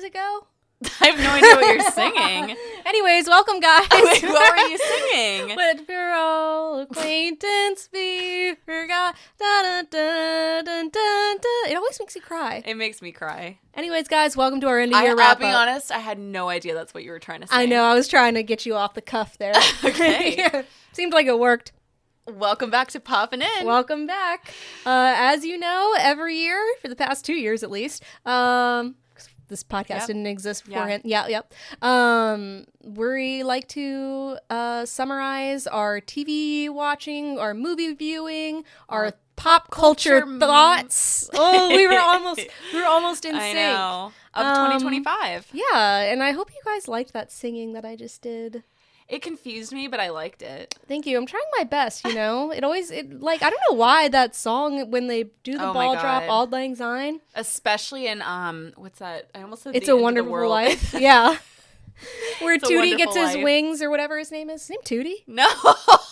it go? I have no idea what you're singing. Anyways, welcome, guys. Wait, what were you singing? Let your old acquaintance be forgot. Da, da, da, da, da, da. It always makes you cry. It makes me cry. Anyways, guys, welcome to our end of year wrap up. I'll be honest, I had no idea that's what you were trying to say. I know, I was trying to get you off the cuff there. Okay. Yeah, seemed like it worked. Welcome back to Poppin' In. Welcome back. As you know, every year, for the past 2 years at least, this podcast didn't exist beforehand. Yep. We like to summarize our TV watching, our movie viewing, our pop culture thoughts. Oh, we were almost in sync. I know. Of 2025. Yeah, and I hope you guys liked that singing that I just did. It confused me, but I liked it. Thank you. I'm trying my best, you know? I don't know why that song, when they do the ball drop, Auld Lang Syne. Especially in, what's that? I almost said It's a Wonderful Life. Yeah. Where Tootie gets his wings or whatever his name is. His name Tootie? No.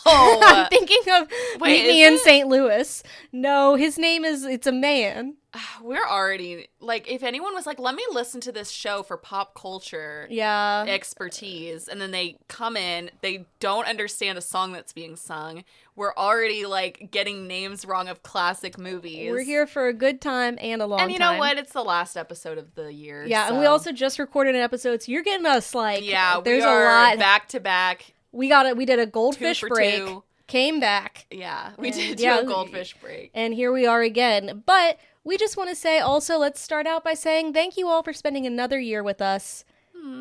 I'm thinking of Meet Me in St. Louis. No, his name is, it's a man. We're already, like, if anyone was like, let me listen to this show for pop culture expertise, and then they come in, they don't understand a song that's being sung, we're already, like, getting names wrong of classic movies. We're here for a good time and a long time. And you know what? It's the last episode of the year. Yeah, so. And we also just recorded an episode, so you're getting us, like, there's we are a lot. Back to back. We did a goldfish break. 2 for 2. Came back. Yeah, we did do a goldfish break. And here we are again. But we just want to say also, let's start out by saying thank you all for spending another year with us.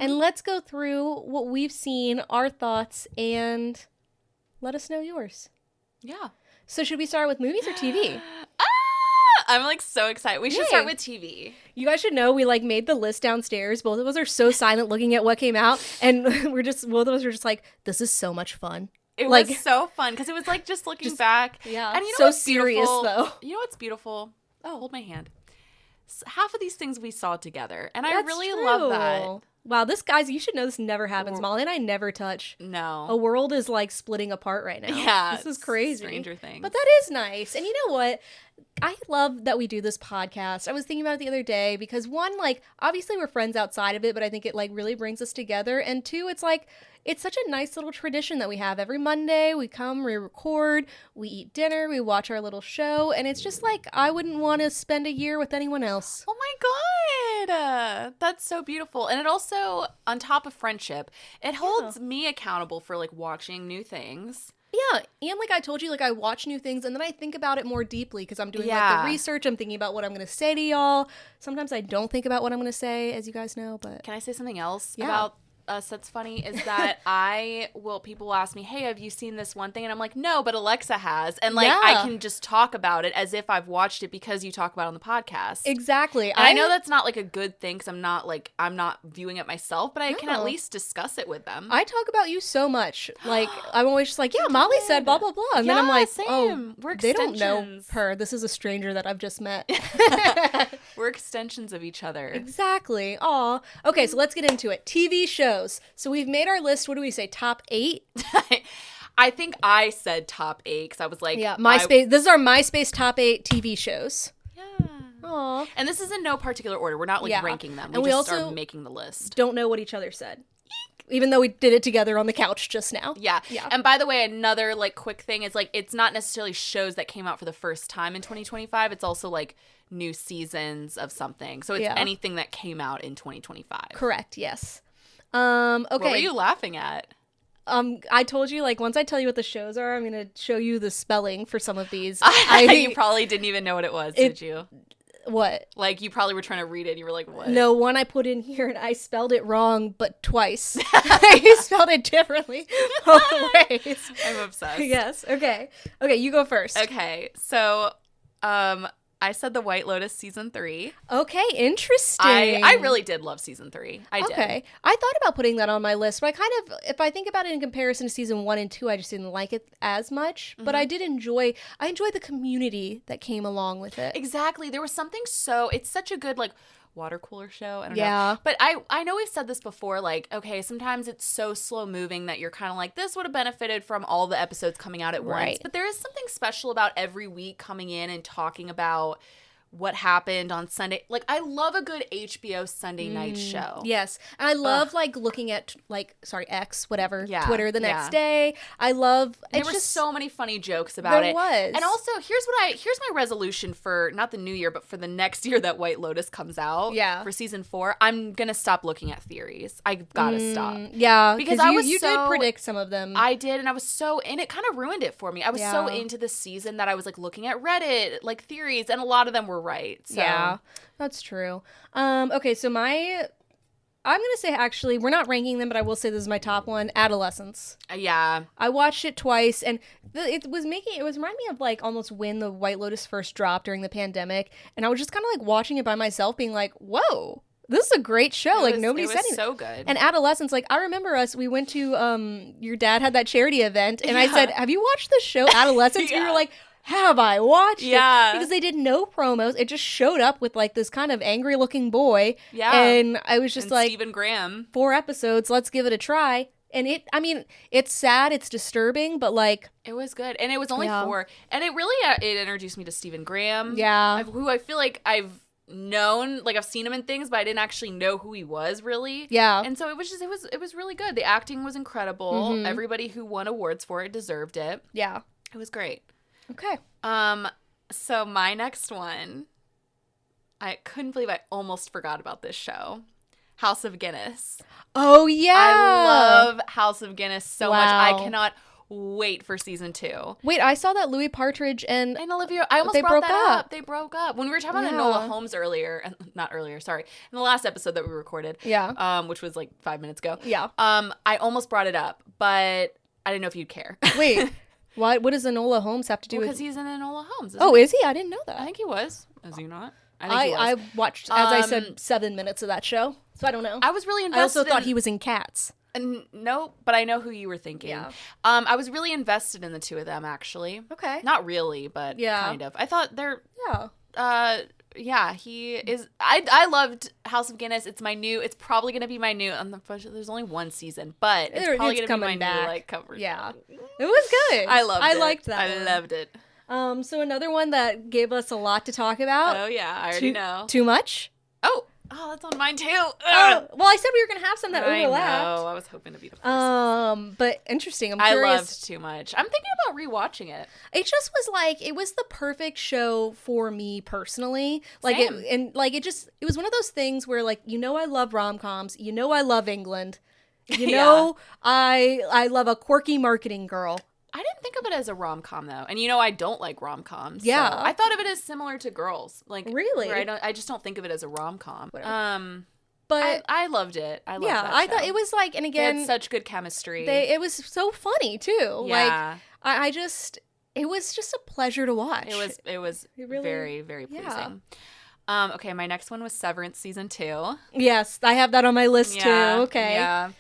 And let's go through what we've seen, our thoughts, and let us know yours. Yeah. So should we start with movies or TV? I'm like so excited. We should start with TV. You guys should know we like made the list downstairs. Both of us are so silent looking at what came out. And both of us were just like, this is so much fun. It was so fun because it was like just looking back. Yeah. And you know so what's serious beautiful? though. You know what's beautiful? Oh, hold my hand. Half of these things we saw together. And That's I really true. love that. Wow, you should know this never happens. Molly and I never touch. No. A world is like splitting apart right now. Yeah. This is crazy. Stranger Things. But that is nice. And you know what? I love that we do this podcast. I was thinking about it the other day because one, like, obviously we're friends outside of it, but I think it like really brings us together. And two, it's like, it's such a nice little tradition that we have. Every Monday, we come, we record, we eat dinner, we watch our little show, and it's just like, I wouldn't want to spend a year with anyone else. Oh my God. That's so beautiful. And it also, on top of friendship, it holds me accountable for like watching new things. Yeah, and like I told you, like I watch new things and then I think about it more deeply because I'm doing like the research. I'm thinking about what I'm going to say to y'all. Sometimes I don't think about what I'm going to say, as you guys know, but... Can I say something else about us that's funny? Is that people will ask me, hey, have you seen this one thing? And I'm like, no, but Alexa has. And like, I can just talk about it as if I've watched it because you talk about it on the podcast. Exactly. And I know that's not like a good thing because I'm not viewing it myself, but I can at least discuss it with them. I talk about you so much. Like, I'm always just like, yeah, Molly said blah, blah, blah. And then I'm like, same. They don't know her. This is a stranger that I've just met. We're extensions of each other. Exactly. Aw. Okay, so let's get into it. TV shows. So we've made our list. What do we say? Top 8? I think I said top 8 because I was like... Yeah, MySpace. This is our MySpace top 8 TV shows. Yeah. Aw. And this is in no particular order. We're not like ranking them. We just are making the list. Don't know what each other said. Even though we did it together on the couch just now. Yeah. And by the way, another like quick thing is like it's not necessarily shows that came out for the first time in 2025. It's also like new seasons of something. So it's anything that came out in 2025. Correct. Yes. Okay. What were you laughing at? I told you, like, once I tell you what the shows are, I'm going to show you the spelling for some of these. You probably didn't even know what it was, did you? What? Like, you probably were trying to read it and you were like, what? No, one I put in here and I spelled it wrong, but twice. You spelled it differently both ways. I'm obsessed. Yes. Okay. Okay, you go first. Okay. So, I said The White Lotus season 3. Okay, interesting. I really did love season 3. I did. Okay. I thought about putting that on my list, but I kind of, if I think about it in comparison to season 1 and 2, I just didn't like it as much. But I enjoyed the community that came along with it. Exactly. There was something it's such a good, like, water cooler show. I don't know. But I know we've said this before, like, okay, sometimes it's so slow moving that you're kind of like, this would have benefited from all the episodes coming out at once. But there is something special about every week coming in and talking about what happened on Sunday. Like, I love a good HBO Sunday night show. Yes. And I love, like, looking at, like, X, whatever, Twitter the next day. I love... There were so many funny jokes about it. There was. And also, here's my resolution for, not the new year, but for the next year that White Lotus comes out. Yeah. For season 4, I'm going to stop looking at theories. I've got to stop. Yeah. Because you did predict some of them. I did, and I was and it kind of ruined it for me. I was so into this season that I was, like, looking at Reddit, like, theories, and a lot of them were right. So. Yeah, that's true. Okay, so I'm going to say, actually, we're not ranking them, but I will say this is my top one, Adolescence. Yeah. I watched it twice, and it was reminding me of, like, almost when the White Lotus first dropped during the pandemic, and I was just kind of, like, watching it by myself, being like, whoa, this is a great show. Nobody said anything. So good. And Adolescence, like, I remember we went to, your dad had that charity event, and I said, have you watched the show Adolescence? You were like, have I watched it? Because they did no promos. It just showed up with, like, this kind of angry-looking boy. Yeah. And I was just like... Stephen Graham. 4 episodes, let's give it a try. And it's sad, it's disturbing, but, like... It was good. And it was only 4. And it really, it introduced me to Stephen Graham. Yeah. Who I feel like I've known, like, I've seen him in things, but I didn't actually know who he was, really. Yeah. And so it was really good. The acting was incredible. Mm-hmm. Everybody who won awards for it deserved it. Yeah. It was great. Okay. So my next one, I couldn't believe I almost forgot about this show. House of Guinness. Oh, yeah. I love House of Guinness so much. I cannot wait for season 2. Wait, I saw that Louis Partridge and Olivia, I almost brought that up. They broke up. When we were talking about Enola Holmes in the last episode that we recorded. Yeah. Which was like 5 minutes ago. Yeah. I almost brought it up, but I didn't know if you'd care. Wait. What does Enola Holmes have to do with... Because he's in Enola Holmes. Oh, is he? I didn't know that. I think he was. Is he not? I watched, as I said, 7 minutes of that show, so I don't know. I was really invested. I also thought he was in Cats. No, but I know who you were thinking. Yeah. I was really invested in the two of them, actually. Okay. Not really, but kind of. I thought they're... Yeah. He is... I loved House of Guinness. It's probably going to be my new... There's only 1 season, but it's probably going to be my new, like, cover. Yeah. It was good. I liked that I loved it. So another one that gave us a lot to talk about. Oh, yeah. I already know. Too much? Oh, that's on mine too. Oh, well, I said we were going to have some that overlapped. I know. I was hoping to be the first. But interesting. I'm curious. I loved Too Much. I'm thinking about rewatching it. It just was like, it was the perfect show for me personally. Like Same. It was one of those things where, like, I love rom-coms. I love England. I love a quirky marketing girl. I didn't think of it as a rom-com, though. And I don't like rom-coms. Yeah. So I thought of it as similar to Girls. Like, really? I just don't think of it as a rom-com. But I loved it. I loved that show. I thought it was like, and again... They had such good chemistry. It was so funny, too. Yeah. Like, it was just a pleasure to watch. It was really, very, very pleasing. Okay, my next one was Severance Season 2. Yes, I have that on my list, too. Okay. Yeah.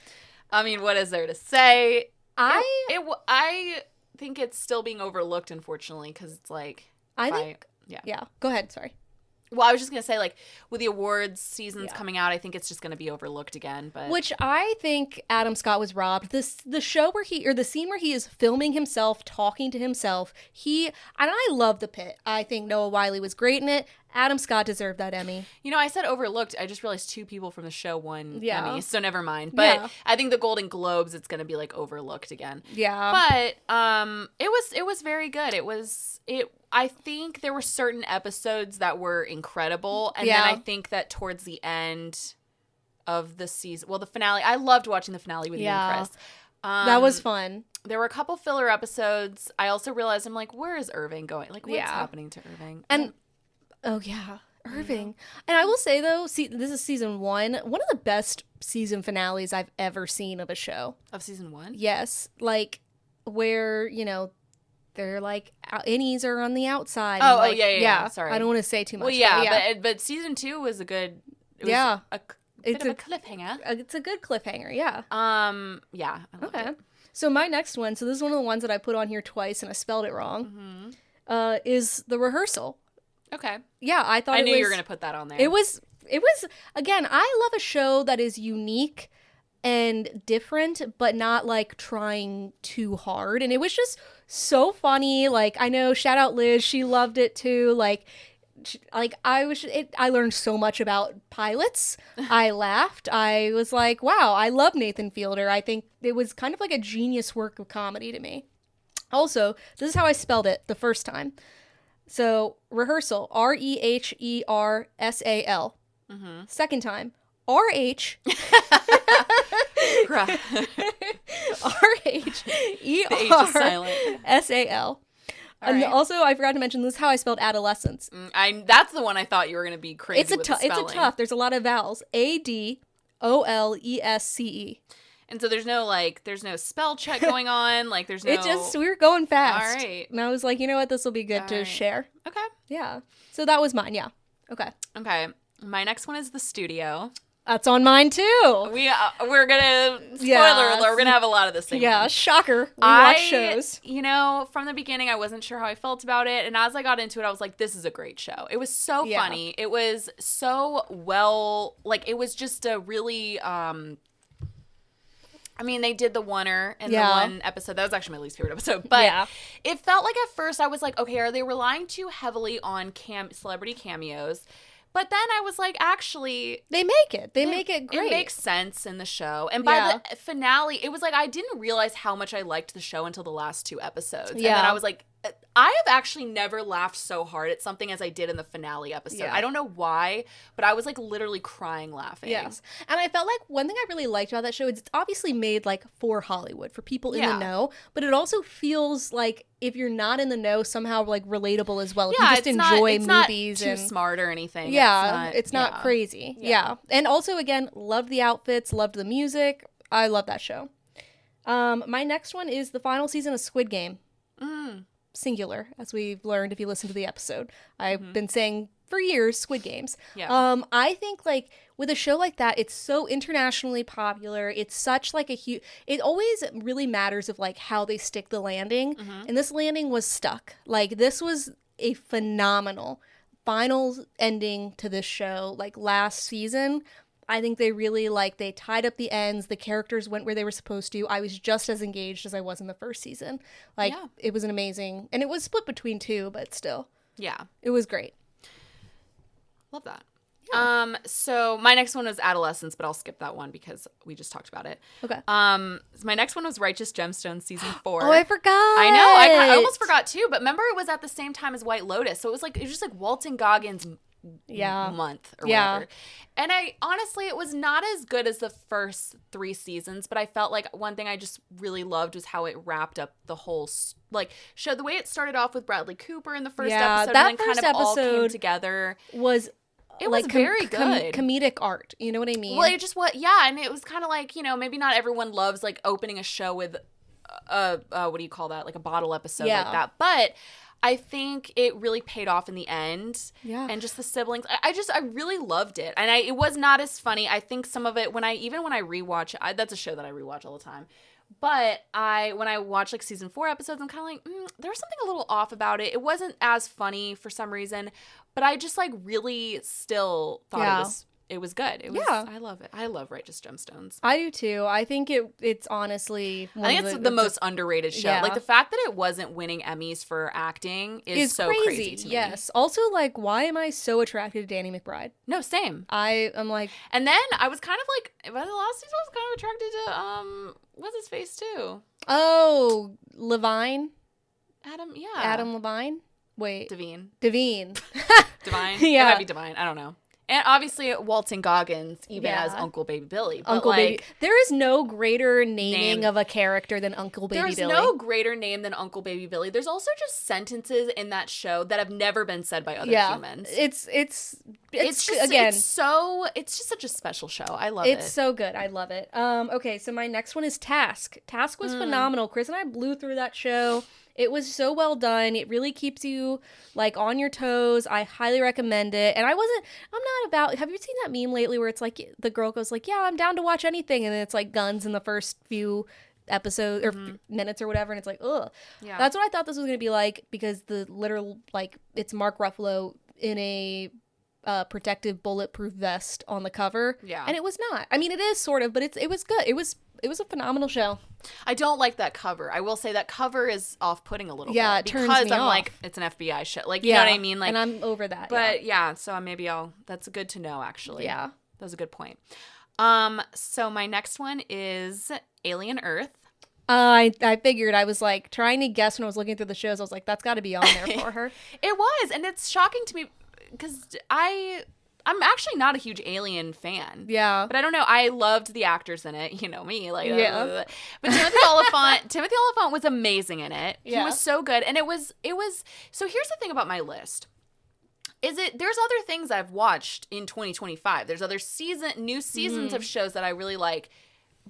I mean, what is there to say? I think it's still being overlooked, unfortunately, because it's like... Yeah. Go ahead, sorry. Well, I was just going to say, like, with the awards seasons coming out, I think it's just going to be overlooked again. But which I think Adam Scott was robbed. The show the scene where he is filming himself, talking to himself, and I love The Pit. I think Noah Wyle was great in it. Adam Scott deserved that Emmy. I said overlooked. I just realized 2 people from the show won Emmys, so never mind. But I think the Golden Globes, it's going to be, like, overlooked again. Yeah. But it was very good. I think there were certain episodes that were incredible, and then I think that towards the end of the season, the finale, I loved watching the finale with you and Chris. That was fun. There were a couple filler episodes. I also realized, I'm like, where is Irving going? Like, what's happening to Irving? And Irving. And I will say, though, this is season 1. One of the best season finales I've ever seen of a show. Of season 1? Yes. Like, where, they're like, innies are on the outside. Oh, yeah. Sorry. I don't want to say too much. Well, yeah, but season 2 was a good... It was a bit of a cliffhanger. It's a good cliffhanger, yeah. Yeah. Okay. So my next one, this is one of the ones that I put on here twice and I spelled it wrong, is The Rehearsal. Okay. Yeah, I knew you were going to put that on there. It was, again, I love a show that is unique and different, but not, like, trying too hard. And it was just so funny. Like, I know, shout out Liz, she loved it too. Like, I learned so much about pilots. I laughed. I was like, wow, I love Nathan Fielder. I think it was kind of like a genius work of comedy to me. Also, this is how I spelled it the first time. So, rehearsal, Rehersal. Mm-hmm. Second time, R-H. R-H-E-R-S-A-L. And right. Also, I forgot to mention, this is how I spelled adolescence. That's the one I thought you were going to be crazy with the spelling. It's a tough. There's a lot of vowels. A-D-O-L-E-S-C-E. And so there's no spell check going on. Like, there's no... we were going fast. All right. And I was like, you know what? This will be good to share. Okay. Yeah. So that was mine. Yeah. Okay. Okay. My next one is The Studio. That's on mine too. We're gonna spoiler alert. We're gonna have a lot of this thing. Yeah, shocker. We watch shows. From the beginning, I wasn't sure how I felt about it, and as I got into it, I was like, "This is a great show." It was so funny. It was so well. Like, it was just a really. They did the oneer in the one episode. That was actually my least favorite episode. But it felt like at first I was like, okay, are they relying too heavily on celebrity cameos? But then I was like, actually... They make it. They make it great. It makes sense in the show. And by the finale, it was like, I didn't realize how much I liked the show until the last 2 episodes. Yeah. And then I was like, I have actually never laughed so hard at something as I did in the finale episode. Yeah. I don't know why, but I was like literally crying laughing. Yes. And I felt like one thing I really liked about that show is it's obviously made like for Hollywood, for people in the know, but it also feels like if you're not in the know, somehow like relatable as well. If you just enjoy movies. It's not too smart or anything. Yeah. It's not crazy. Yeah. And also, again, loved the outfits, loved the music. I love that show. My next one is the final season of Squid Game. Singular, as we've learned if you listen to the episode. I've been saying for years, Squid Games. Yeah. I think like with a show like that, it's so internationally popular. It's such like a huge. It always really matters of like how they stick the landing, and this landing was stuck. Like this was a phenomenal final ending to this show. Like last season, I think they really they tied up the ends. The characters went where they were supposed to. I was just as engaged as I was in the first season. It was an amazing, and it was split between 2, but still. Yeah. It was great. Love that. Yeah. So my next one was Adolescence, but I'll skip that one because we just talked about it. Okay. So my next one was Righteous Gemstones season 4. Oh, I forgot. I know. I almost forgot too, but remember it was at the same time as White Lotus. So it was just like Walton Goggins month or whatever. And honestly, it was not as good as the first 3 seasons, but I felt like one thing I just really loved was how it wrapped up the whole show. The way it started off with Bradley Cooper in the first episode, that and then kind of all came together. It was very good. Comedic art. You know what I mean? Well, it just and it was kind of like, maybe not everyone loves like opening a show with what do you call that? Like a bottle episode like that. But I think it really paid off in the end. Yeah. And just the siblings. I really loved it. And it was not as funny. I think some of it, when I rewatch, that's a show that I rewatch all the time. But when I watch like season 4 episodes, I'm kind of like, there was something a little off about it. It wasn't as funny for some reason. But I just like really still thought it was good. I love it. I love Righteous Gemstones. I do too. I think it's honestly I think it's the most underrated show. Yeah. Like the fact that it wasn't winning Emmys for acting is so crazy to me. Yes. Also, like, why am I so attracted to Danny McBride? No, same. I am like, and then I was kind of like, by the last season, I was kind of attracted to what's his face too? Oh, Levine. Adam Levine. Wait. Devine. Divine. Yeah. It might be Divine. I don't know. And obviously Walton Goggins, even as Uncle Baby Billy. But Baby. There is no greater naming of a character than Uncle Baby Billy. There's no greater name than Uncle Baby Billy. There's also just sentences in that show that have never been said by other humans. It's just such a special show. I love it. It's so good. I love it. Okay, so my next one is Task. Task was phenomenal. Chris and I blew through that show. It was so well done. It really keeps you like on your toes. I highly recommend it. And have you seen that meme lately where it's like the girl goes like, yeah, I'm down to watch anything. And then it's like guns in the first few episodes or minutes or whatever. And it's like, ugh. Yeah. That's what I thought this was going to be like because the literal, like, it's Mark Ruffalo in a protective bulletproof vest on the cover. Yeah. And it was not. I mean, it is sort of, but it was good. It was a phenomenal show. I don't like that cover. I will say that cover is off-putting a little bit. Yeah, it turns me because I'm off. like, it's an FBI show. Like, you know what I mean? Like, and I'm over that. But so maybe that's good to know, actually. Yeah. That's a good point. So my next one is Alien Earth. I figured. I was like trying to guess when I was looking through the shows. I was like, that's got to be on there for her. It was, and it's shocking to me because I'm actually not a huge Alien fan. Yeah. But I don't know. I loved the actors in it. You know me. Like, yeah. But Timothy Oliphant was amazing in it. Yeah. He was so good. And it was, so here's the thing about my list. There's other things I've watched in 2025. There's other new seasons of shows that I really like.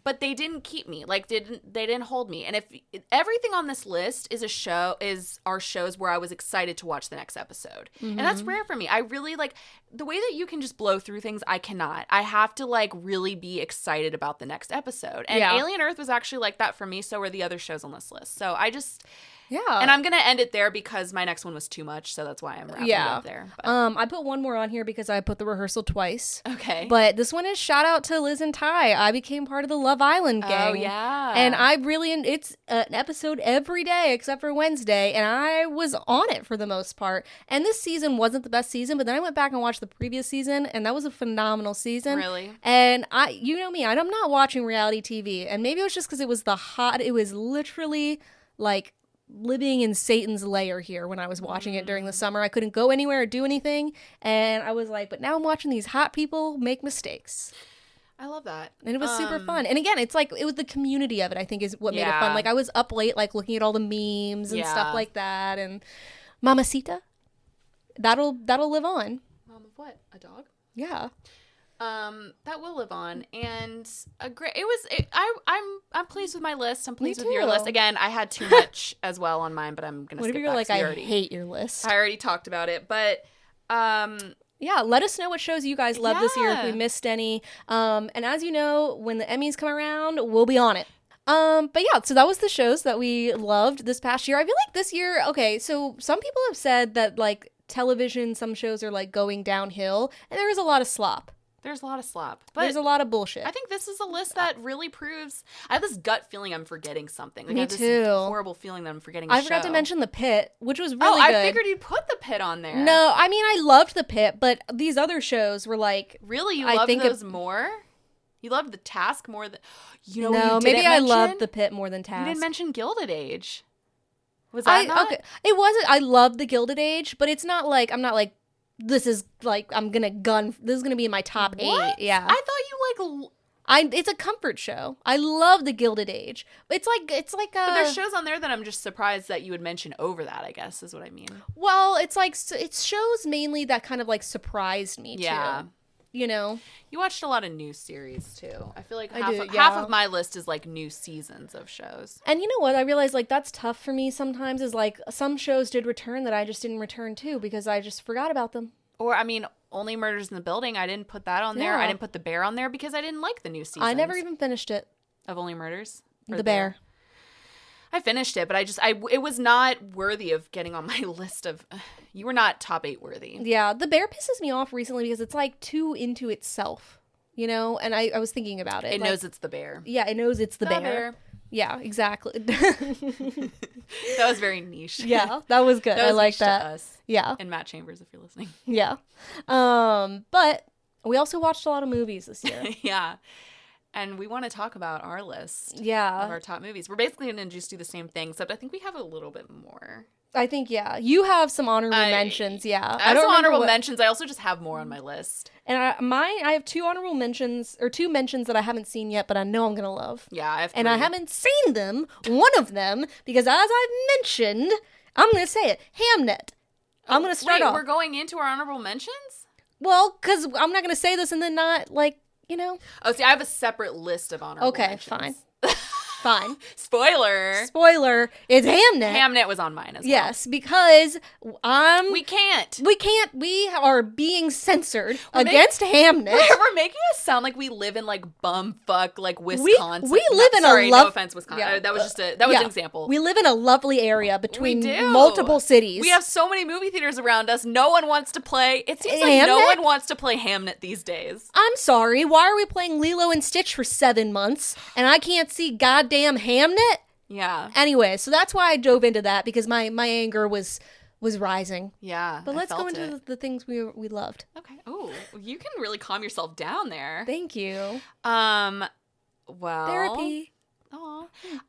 But they didn't keep me. Like, they didn't hold me. And if everything on this list are shows where I was excited to watch the next episode. And that's rare for me. I really like the way that you can just blow through things. I cannot. I have to like really be excited about the next episode. And Alien Earth was actually like that for me. So were the other shows on this list. So I just... Yeah. And I'm going to end it there because my next one was too much, so that's why I'm wrapping it up there. But. I put one more on here because I put the rehearsal twice. Okay. But this one is shout out to Liz and Ty. I became part of the Love Island gang. Oh, yeah. And it's an episode every day except for Wednesday, and I was on it for the most part. And this season wasn't the best season, but then I went back and watched the previous season, and that was a phenomenal season. Really? And you know me, I'm not watching reality TV, and maybe it was just because it was literally like living in Satan's lair here when I was watching it during the summer. I couldn't go anywhere or do anything, and I was like, but now I'm watching these hot people make mistakes. I love that. And it was super fun. And again, it's like, it was the community of it, I think, is what made it fun. Like, I was up late, like, looking at all the memes and stuff like that, and Mamacita, that'll live on. Mom of what? A dog? Yeah. That will live on, and I'm pleased with my list. I'm pleased with your list. Again, I had too much as well on mine, but I'm gonna skip you're back. Like, I hate your list. I already talked about it, but yeah, let us know what shows you guys love this year if we missed any. And as you know, when the Emmys come around, we'll be on it. But yeah, so that was the shows that we loved this past year. I feel like this year, okay, so some people have said that like television, some shows are like going downhill, and there is a lot of slop. There's a lot of slop. But there's a lot of bullshit. I think this is a list that really proves... I have this gut feeling I'm forgetting something. Like, Me I have this too. horrible feeling that I'm forgetting a show. I forgot to mention The Pit, which was really good. I figured you'd put The Pit on there. No, I mean, I loved The Pit, but these other shows were like... Really? You loved those more? You loved The Task more than... You know, no, maybe I loved The Pit more than Task. You didn't mention Gilded Age. Was that not? Okay. It wasn't... I loved The Gilded Age, but it's not like... I'm not like... This is like this is gonna be in my top 8. Yeah, I thought you like. It's a comfort show. I love The Gilded Age. It's like. But there's shows on there that I'm just surprised that you would mention over that. I guess is what I mean. Well, it's like it's shows mainly that kind of like surprised me. Yeah. Too. You know, you watched a lot of new series too. I feel like half of my list is like new seasons of shows. And you know what? I realized like that's tough for me sometimes. Is like some shows did return that I just didn't return to because I just forgot about them. Or I mean, Only Murders in the Building. I didn't put that on there. I didn't put The Bear on there because I didn't like the new seasons. I never even finished it. Of Only Murders. The Bear. I finished it, but it was not worthy of getting on my list of. You were not top 8 worthy. Yeah, The Bear pisses me off recently because it's like too into itself, you know. And I was thinking about it. It knows it's the bear. Yeah, it knows it's the bear. Yeah, exactly. That was very niche. Yeah, that was good. I like that. To us. Yeah, and Matt Chambers, if you're listening. Yeah, but we also watched a lot of movies this year. Yeah. And we want to talk about our list of our top movies. We're basically going to just do the same thing, except I think we have a little bit more. I think, yeah. You have some honorable mentions, yeah. I have some honorable mentions. I also just have more on my list. And I have 2 honorable mentions, or 2 mentions that I haven't seen yet, but I know I'm going to love. Yeah, I have 3. And I haven't seen them, one of them, because as I've mentioned, I'm going to say it, Hamnet. I'm going to start off. We're going into our honorable mentions? Well, because I'm not going to say this and then not, like, you know. Oh, see, I have a separate list of honorable mentions. Okay, fine. Fine. Spoiler. It's Hamnet. Hamnet was on mine as well. Yes, because we can't. We are being censored against Hamnet. We're making us sound like we live in like bumfuck like Wisconsin. We live in a no offense, Wisconsin. Yeah. That was an example. We live in a lovely area between multiple cities. We have so many movie theaters around us. No one wants to play. It seems like no one wants to play Hamnet these days. I'm sorry. Why are we playing Lilo and Stitch for 7 months and I can't see goddamn Hamnet? Yeah. Anyway, so that's why I dove into that, because my anger was rising. Yeah. But let's go into the things we loved. Okay. Oh, you can really calm yourself down there. Thank you. Well. Therapy.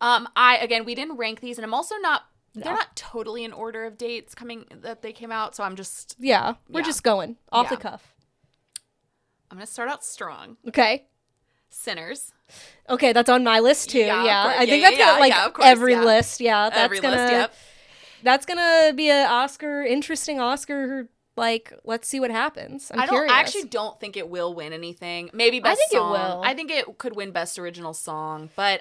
Again, we didn't rank these, and I'm also not. No. They're not totally in order of dates that they came out, so I'm just. Yeah, we're just going off the cuff. I'm gonna start out strong. Okay. Sinners. Okay, that's on my list too. Yeah, I think that's of course, every list. Yeah, that's every list. Yep. That's gonna be an interesting Oscar. Like, let's see what happens. I actually don't think it will win anything. Maybe best song. It will. I think it could win best original song, but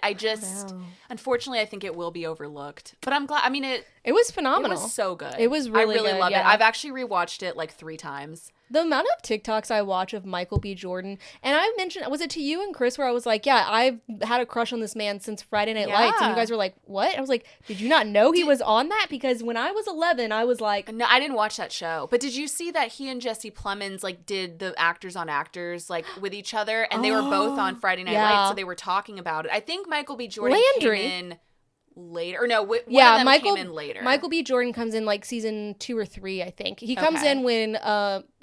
unfortunately, I think it will be overlooked. But I'm glad. I mean, it was phenomenal. It was so good. It was really good. I really love it. I've actually rewatched it like 3 times. The amount of TikToks I watch of Michael B. Jordan, and I mentioned, was it to you and Chris where I was like, yeah, I've had a crush on this man since Friday Night Lights, and you guys were like, what? I was like, did you not know he was on that? Because when I was 11, I was like... No, I didn't watch that show, but did you see that he and Jesse Plemons like did the Actors on Actors like with each other, and they were both on Friday Night Lights, so they were talking about it. I think Michael B. Jordan came in... later, or no, one of them came in later. Michael B. Jordan comes in like season 2 or 3, I think. He comes in when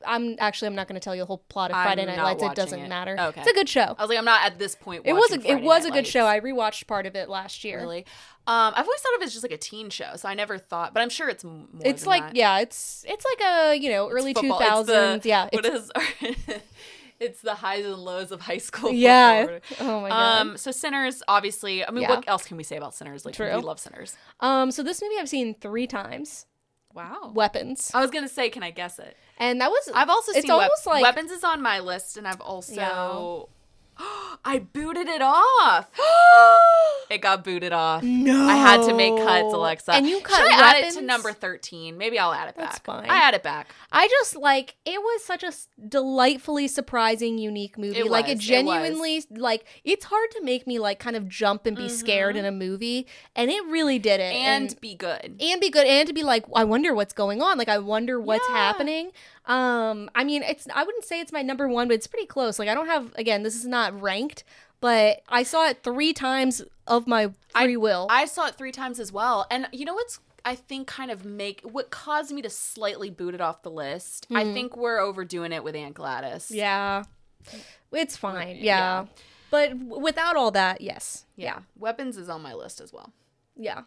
I'm not going to tell you the whole plot of Friday Night Lights. It doesn't matter. Okay. It's a good show. I was like, I'm not at this point. It was a good show. I rewatched part of it last year. Really? I've always thought of it as just like a teen show, so I never thought, but I'm sure it's more. It's than like that. It's like a early 2000s. What is? It's the highs and lows of high school. Yeah. Oh my god. So Sinners, obviously. I mean, what else can we say about Sinners? Like, we love Sinners. So this movie I've seen 3 times. Wow. Weapons. I was gonna say, can I guess it? And that was. I've also seen Weapons is on my list, and I've also. I booted it off. It got booted off. No. I had to make cuts, Alexa. And you cut Should I Weapons? add it to number 13? Maybe I'll add it back. That's fine. I add it back. I just it was such a delightfully surprising, unique movie. It genuinely, it's hard to make me kind of jump and be scared in a movie. And it really did it. And be good. And be good. And to be like, I wonder what's going on. I wonder what's happening. I mean, I wouldn't say it's my number 1, but it's pretty close. I don't have, again, this is not ranked, but I saw it 3 times of my free will. I saw it 3 times as well. And you know what's, I think, kind of what caused me to slightly boot it off the list? I think we're overdoing it with Aunt Gladys. Yeah. It's fine. Yeah. But without all that, yes. Yeah. Weapons is on my list as well. Yeah.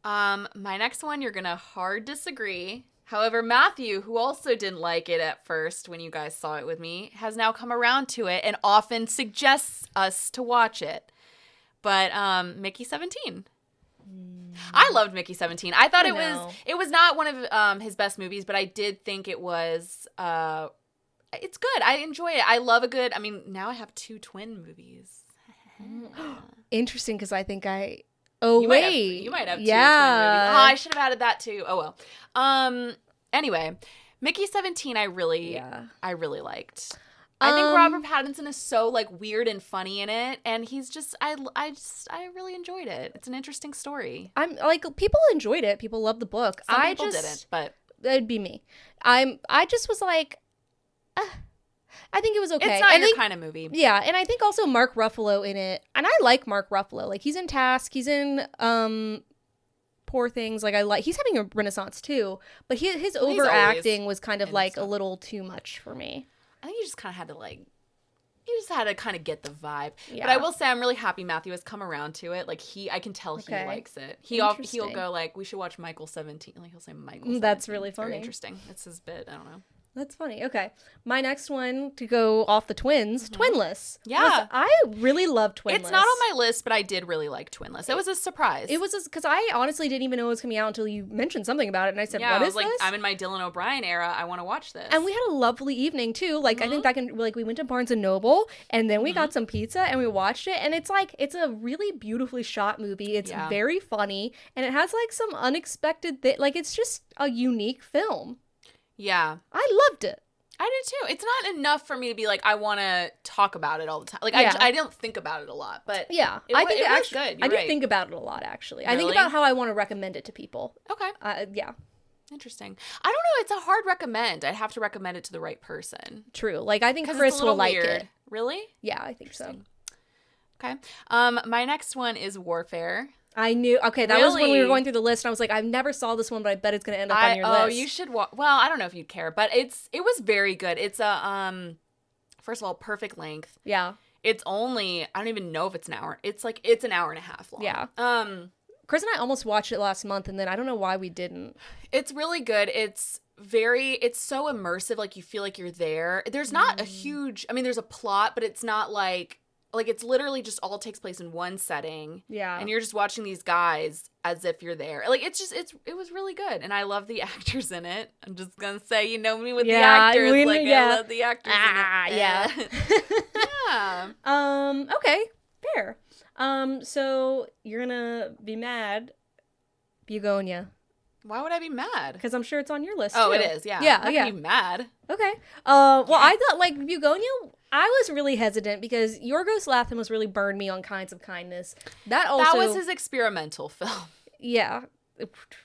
My next one, you're going to hard disagree. However, Matthew, who also didn't like it at first when you guys saw it with me, has now come around to it and often suggests us to watch it. But Mickey 17. I loved Mickey 17. I thought it was not one of his best movies, but I did think it was it's good. I enjoy it. I love now I have 2 twin movies. Interesting, because I think you might have 2 twin movies. I should have added that too. Oh well. Anyway, Mickey 17 I really liked. I think Robert Pattinson is so weird and funny in it, and he's just I really enjoyed it. It's an interesting story. I'm people enjoyed it. People loved the book. Some people didn't, but that'd be me. I just was I think it was okay. It's not your kind of movie. Yeah, and I think also Mark Ruffalo in it, and I like Mark Ruffalo. He's in Task. He's in Poor Things. He's having a renaissance too, but his overacting was kind of a little too much for me. I think you just kind of had to kind of get the vibe. Yeah. But I will say I'm really happy Matthew has come around to it. I can tell he likes it. He'll go we should watch Michael 17. He'll say Michael 17. That's really funny. Very interesting. It's his bit. I don't know. That's funny. Okay. My next one to go off the twins, Twinless. Yeah. I really love Twinless. It's not on my list, but I did really like Twinless. It was a surprise. It was because I honestly didn't even know it was coming out until you mentioned something about it. And I said, what is this? I'm in my Dylan O'Brien era. I want to watch this. And we had a lovely evening too. Like, I think we went to Barnes & Noble and then we got some pizza and we watched it. And it's like, it's a really beautifully shot movie. It's very funny. And it has like some unexpected, like it's just a unique film. Yeah. I loved it. I did too. It's not enough for me to be like, I want to talk about it all the time. Like, I don't think about it a lot, but I think it was good. I do think about it a lot, actually. Really? I think about how I want to recommend it to people. Okay. Yeah. Interesting. I don't know. It's a hard recommend. I'd have to recommend it to the right person. True. Like, I think Chris will like it. Really? Yeah, I think so. Okay. My next one is Warfare. I knew. Okay, that was when we were going through the list, and I was like, I never saw this one, but I bet it's going to end up on your list. Oh, you should watch. Well, I don't know if you'd care, but it was very good. It's a first of all, perfect length. Yeah. It's only, I don't even know if it's an hour. It's an hour and a half long. Yeah. Chris and I almost watched it last month, and then I don't know why we didn't. It's really good. It's so immersive. Like, you feel like you're there. There's not a huge, I mean, there's a plot, but it's not like it's literally just all takes place in one setting. Yeah. And you're just watching these guys as if you're there. Like, it was really good. And I love the actors in it. I'm just going to say, you know me with the actors. I love the actors in it. Yeah. Yeah. Okay. Fair. So you're going to be mad, Bugonia. Why would I be mad? Because I'm sure it's on your list, Oh, too. it is, yeah. Yeah, I'm not gonna be mad. Okay. Well, I thought, like, Bugonia, I was really hesitant because Yorgos Lanthimos really burned me on Kinds of Kindness. That was his experimental film. Yeah.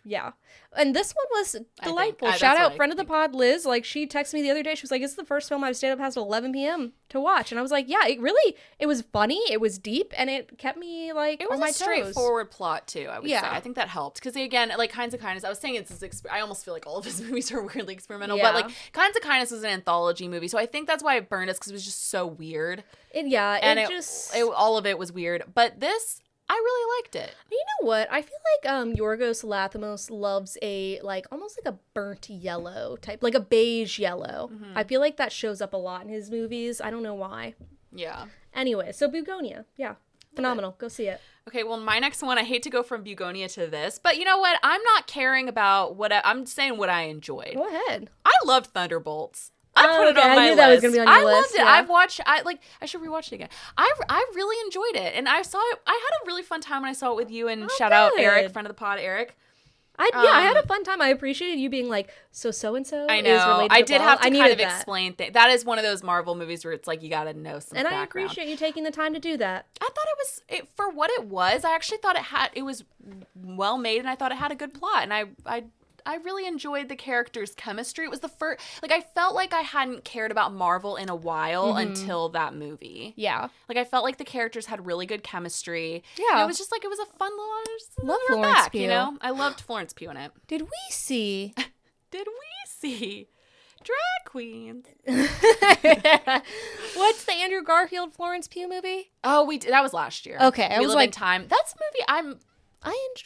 Yeah. And this one was delightful. Shout out friend of the pod, Liz. Like, she texted me the other day. She was like, it's the first film I've stayed up past 11 p.m. to watch. And I was like, yeah, it was funny. It was deep. And it kept me, like, on my toes. It was a straightforward plot, too, I would say. I think that helped. Because, again, like, Kinds of Kindness, I was saying I almost feel like all of his movies are weirdly experimental. Yeah. But, like, Kinds of Kindness was an anthology movie. So I think that's why it burned us, because it was just so weird. All of it was weird. But this, I really liked it. You know what? I feel like Yorgos Lanthimos loves a, like, almost like a burnt yellow type, like a beige yellow. Mm-hmm. I feel like that shows up a lot in his movies. I don't know why. Yeah. Anyway, so Bugonia. Yeah. Phenomenal. Go see it. Okay, well, my next one, I hate to go from Bugonia to this, but you know what? I'm not caring about I'm saying what I enjoyed. Go ahead. I loved Thunderbolts. I put it on my list. I knew that was going to be on your list. I loved it. Yeah. I've watched I should rewatch it again. I really enjoyed it. And I saw it. I had a really fun time when I saw it with you, and shout out Eric, friend of the pod, Eric. I had a fun time. I appreciated you being like, so-and-so I know. is related to I did have to kind of that. explain things. That is one of those Marvel movies where it's like, you got to know some background. I appreciate you taking the time to do that. I thought for what it was, I actually thought it was well made, and I thought it had a good plot. And I really enjoyed the characters' chemistry. It was the first, like, I felt like I hadn't cared about Marvel in a while until that movie. Yeah. Like, I felt like the characters had really good chemistry. Yeah. And it was just like, it was a fun little, love Florence Pugh. You know? I loved Florence Pugh in it. Did we see drag queens? What's the Andrew Garfield Florence Pugh movie? Oh, that was last year. Okay. I was like, Time. That's a movie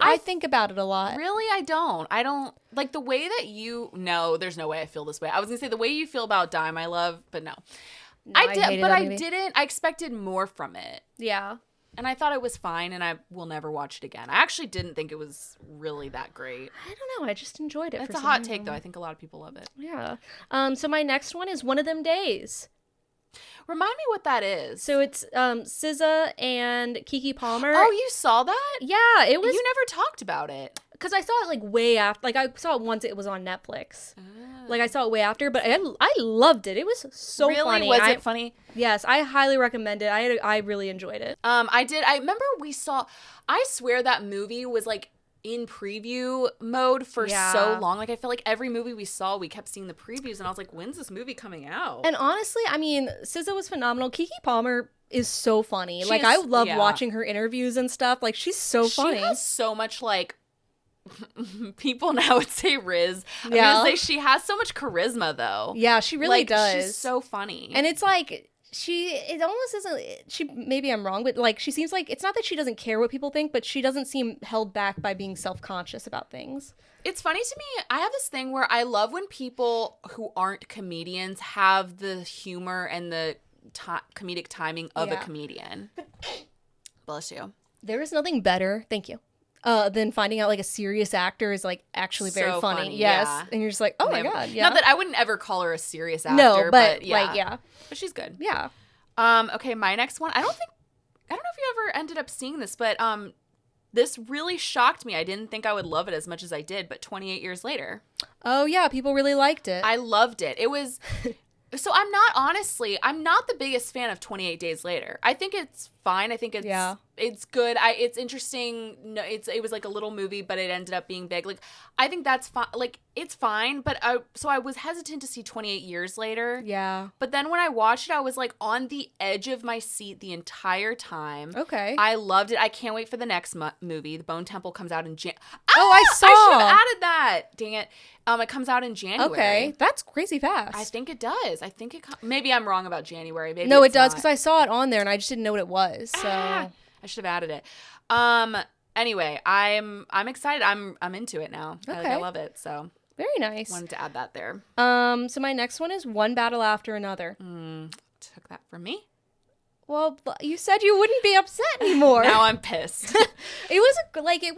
I think about it a lot. Really? I don't like the way that there's no way I feel this way. I was gonna say the way you feel about Die My Love, but no. I didn't. I expected more from it. Yeah. And I thought it was fine, and I will never watch it again. I actually didn't think it was really that great. I don't know. I just enjoyed it. It's a hot take, though. I think a lot of people love it. Yeah. So my next one is One of Them Days. Remind me what that is. So it's SZA and Keke Palmer. Oh, you saw that? Yeah, it was. You never talked about it. Because I saw it like way after. Like I saw it once it was on Netflix. Like I saw it way after, but I loved it. It was so funny. Was it funny? Yes, I highly recommend it. I really enjoyed it. I did. I remember I swear that movie was like in preview mode for so long. Like, I felt like every movie we saw, we kept seeing the previews, and I was like, when's this movie coming out? And honestly, I mean, SZA was phenomenal. Keke Palmer is so funny. I love watching her interviews and stuff. Like, she's so funny. She has so much, like, people now would say Riz. I'm gonna say she has so much charisma, though. Yeah, she really does. She's so funny. And it's like, it almost isn't, maybe I'm wrong, but like she seems like, it's not that she doesn't care what people think, but she doesn't seem held back by being self-conscious about things. It's funny to me, I have this thing where I love when people who aren't comedians have the humor and the comedic timing of a comedian. Bless you. There is nothing better, thank you, than finding out like a serious actor is like actually very funny. Yes. Yeah. And you're just like, oh my God. Yeah. Not that I wouldn't ever call her a serious actor. No, but yeah. Like, yeah. But she's good. Yeah. Okay, my next one. I don't know if you ever ended up seeing this, but this really shocked me. I didn't think I would love it as much as I did, but 28 Years Later. Oh yeah, people really liked it. I loved it. It was so I'm not the biggest fan of 28 Days Later. I think it's fine. I think it's good. It's interesting. No, it was like a little movie, but it ended up being big. Like I think that's fine. Like it's fine, but I was hesitant to see 28 Years Later. Yeah. But then when I watched it, I was like on the edge of my seat the entire time. Okay. I loved it. I can't wait for the next movie. The Bone Temple comes out in I saw. I should have added that. Dang it. It comes out in January. Okay, that's crazy fast. I think it does. I think maybe I'm wrong about January. Maybe no, it does because I saw it on there and I just didn't know what it was. So I should have added it. Anyway, I'm excited. I'm into it now. Okay. I love it. So very nice. Wanted to add that there. So my next one is One Battle After Another. Took that from me. Well, you said you wouldn't be upset anymore. Now I'm pissed. I feel like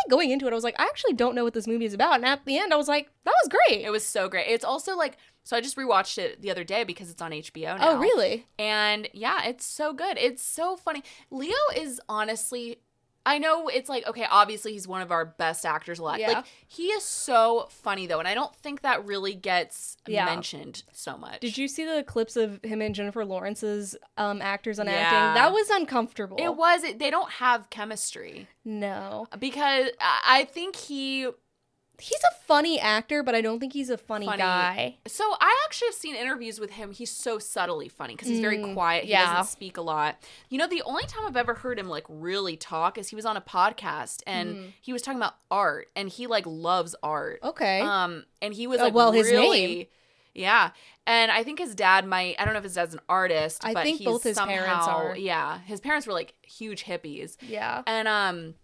going into it, I was like, I actually don't know what this movie is about. And at the end, I was like, that was great. It was so great. It's also like, so I just rewatched it the other day because it's on HBO now. Oh, really? And yeah, it's so good. It's so funny. Leo is honestly, I know it's like, okay, obviously he's one of our best actors alive. Yeah. Like, he is so funny though. And I don't think that really gets mentioned so much. Did you see the clips of him and Jennifer Lawrence's actors on acting? That was uncomfortable. It was. They don't have chemistry. No. Because I think he's a funny actor, but I don't think he's a funny guy. So I actually have seen interviews with him. He's so subtly funny because he's very quiet. He doesn't speak a lot. You know, the only time I've ever heard him like really talk is he was on a podcast and he was talking about art and he like loves art. Okay. And he was like his name. Yeah. And I think his dad I don't know if his dad's an artist, but I think both his parents are. Yeah. His parents were like huge hippies. Yeah. And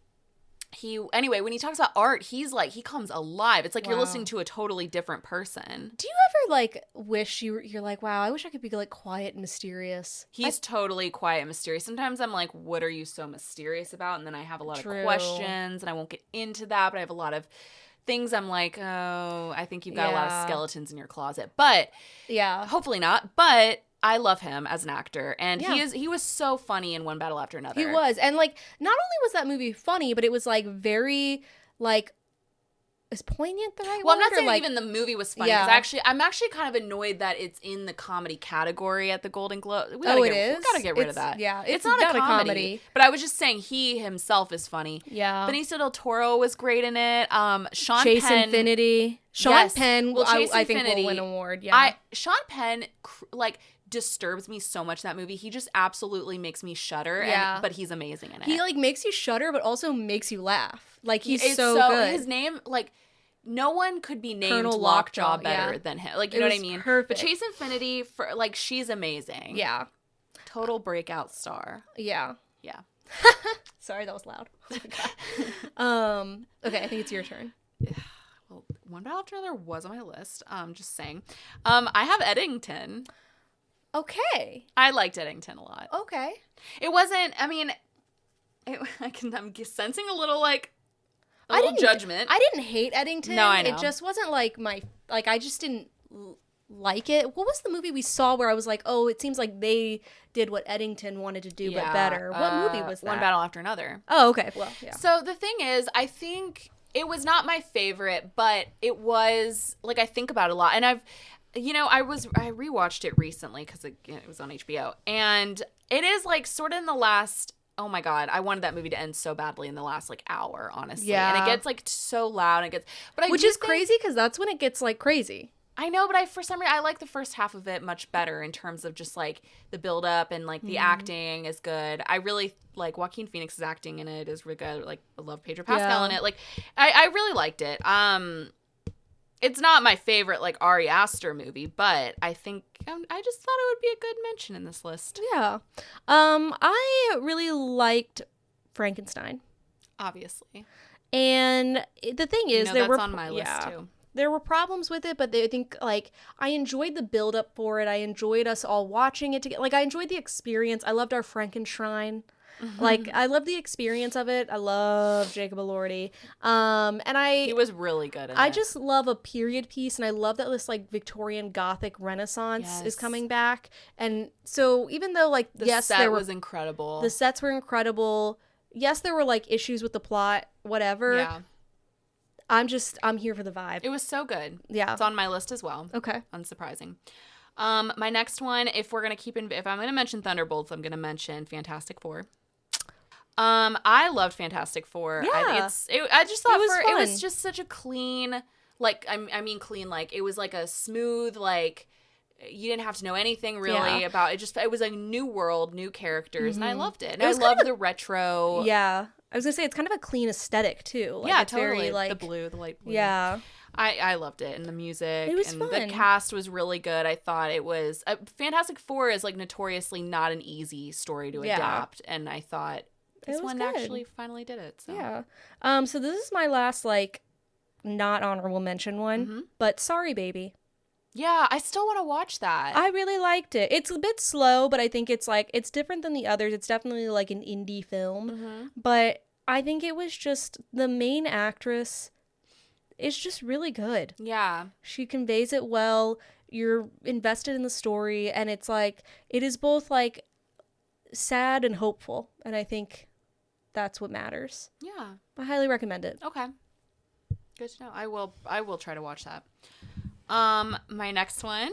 when he talks about art, he's like, he comes alive. It's like you're listening to a totally different person. Do you ever like wish you're like, wow, I wish I could be like quiet and mysterious? He's totally quiet and mysterious. Sometimes I'm like, what are you so mysterious about? And then I have a lot of questions and I won't get into that, but I have a lot of things I'm like, oh, I think you've got a lot of skeletons in your closet. But hopefully not. But I love him as an actor, and he was so funny in One Battle After Another. He was, and like not only was that movie funny, but it was like very like, is poignant the right word? Well, I'm not saying even the movie was funny. Because I'm actually kind of annoyed that it's in the comedy category at the Golden Globe. It is? We gotta get rid of that. Yeah, it's not a comedy. But I was just saying he himself is funny. Yeah. Benicio del Toro was great in it. Sean Chase Penn. Infinity. Sean Penn, I think will win an award. Yeah. Sean Penn, disturbs me so much, that movie. He just absolutely makes me shudder. But he's amazing in it. He like makes you shudder, but also makes you laugh. Like he's so good. His name, like, no one could be named Colonel Lockjaw better than him. Like, you know what I mean? Perfect. But Chase Infinity, she's amazing. Yeah. Total breakout star. Yeah. Yeah. Sorry, that was loud. Oh okay, I think it's your turn. Well, One Battle After Another was on my list. Just saying. I have Eddington. Okay. I liked Eddington a lot. Okay. It wasn't, I mean, I'm sensing a little judgment. I didn't hate Eddington. No, I know. It just wasn't I just didn't like it. What was the movie we saw where I was like, oh, it seems like they did what Eddington wanted to do, but better. What movie was that? One Battle After Another. Oh, okay. Well, yeah. So the thing is, I think it was not my favorite, but it was, I think about it a lot. And I rewatched it recently because it was on HBO, and it is sort of in the last. Oh my God, I wanted that movie to end so badly in the last hour, honestly. Yeah, and it gets so loud. And it gets, which is crazy because that's when it gets crazy. I know, but for some reason I like the first half of it much better in terms of just the build up and the acting is good. I really like Joaquin Phoenix's acting in it is really good. I love Pedro Pascal in it. I really liked it. It's not my favorite Ari Aster movie, but I think I just thought it would be a good mention in this list. Yeah. I really liked Frankenstein. Obviously. And the thing is, that's on my list too. There were problems with it, but I think, like, I enjoyed the build-up for it. I enjoyed us all watching it together. Like, I enjoyed the experience. I loved our Frankenstein. Like, I love the experience of it. I love Jacob Elordi. He was really good in it. I just love a period piece, and I love that this, like, Victorian Gothic Renaissance is coming back. And so even though, like, the set was incredible. The sets were incredible. Yes, there were, like, issues with the plot, whatever. Yeah. I'm here for the vibe. It was so good. Yeah. It's on my list as well. Okay. Unsurprising. My next one, if I'm going to mention Thunderbolts, I'm going to mention Fantastic Four. I loved Fantastic Four. Yeah. I just thought it was just such a clean, like, I mean clean, like, it was like a smooth, like, you didn't have to know anything really about it. It was a new world, new characters, and I loved it. And I loved the retro. Yeah. I was going to say, it's kind of a clean aesthetic, too. Like, it's totally. Very, like, the light blue. Yeah. I loved it. And the music. It was and fun. The cast was really good. I thought it was... Fantastic Four is, like, notoriously not an easy story to adapt. And I thought this one actually finally did it. So. Yeah. So this is my last, like, not honorable mention one. But Sorry Baby. Yeah, I still want to watch that. I really liked it. It's a bit slow, but I think it's, like, it's different than the others. It's definitely, like, an indie film. But I think it was just, the main actress is just really good. Yeah. She conveys it well. You're invested in the story, and it's, like, it is both, like, sad and hopeful. And I think that's what matters. Yeah. I highly recommend it. Okay. Good to know. I will try to watch that. My next one,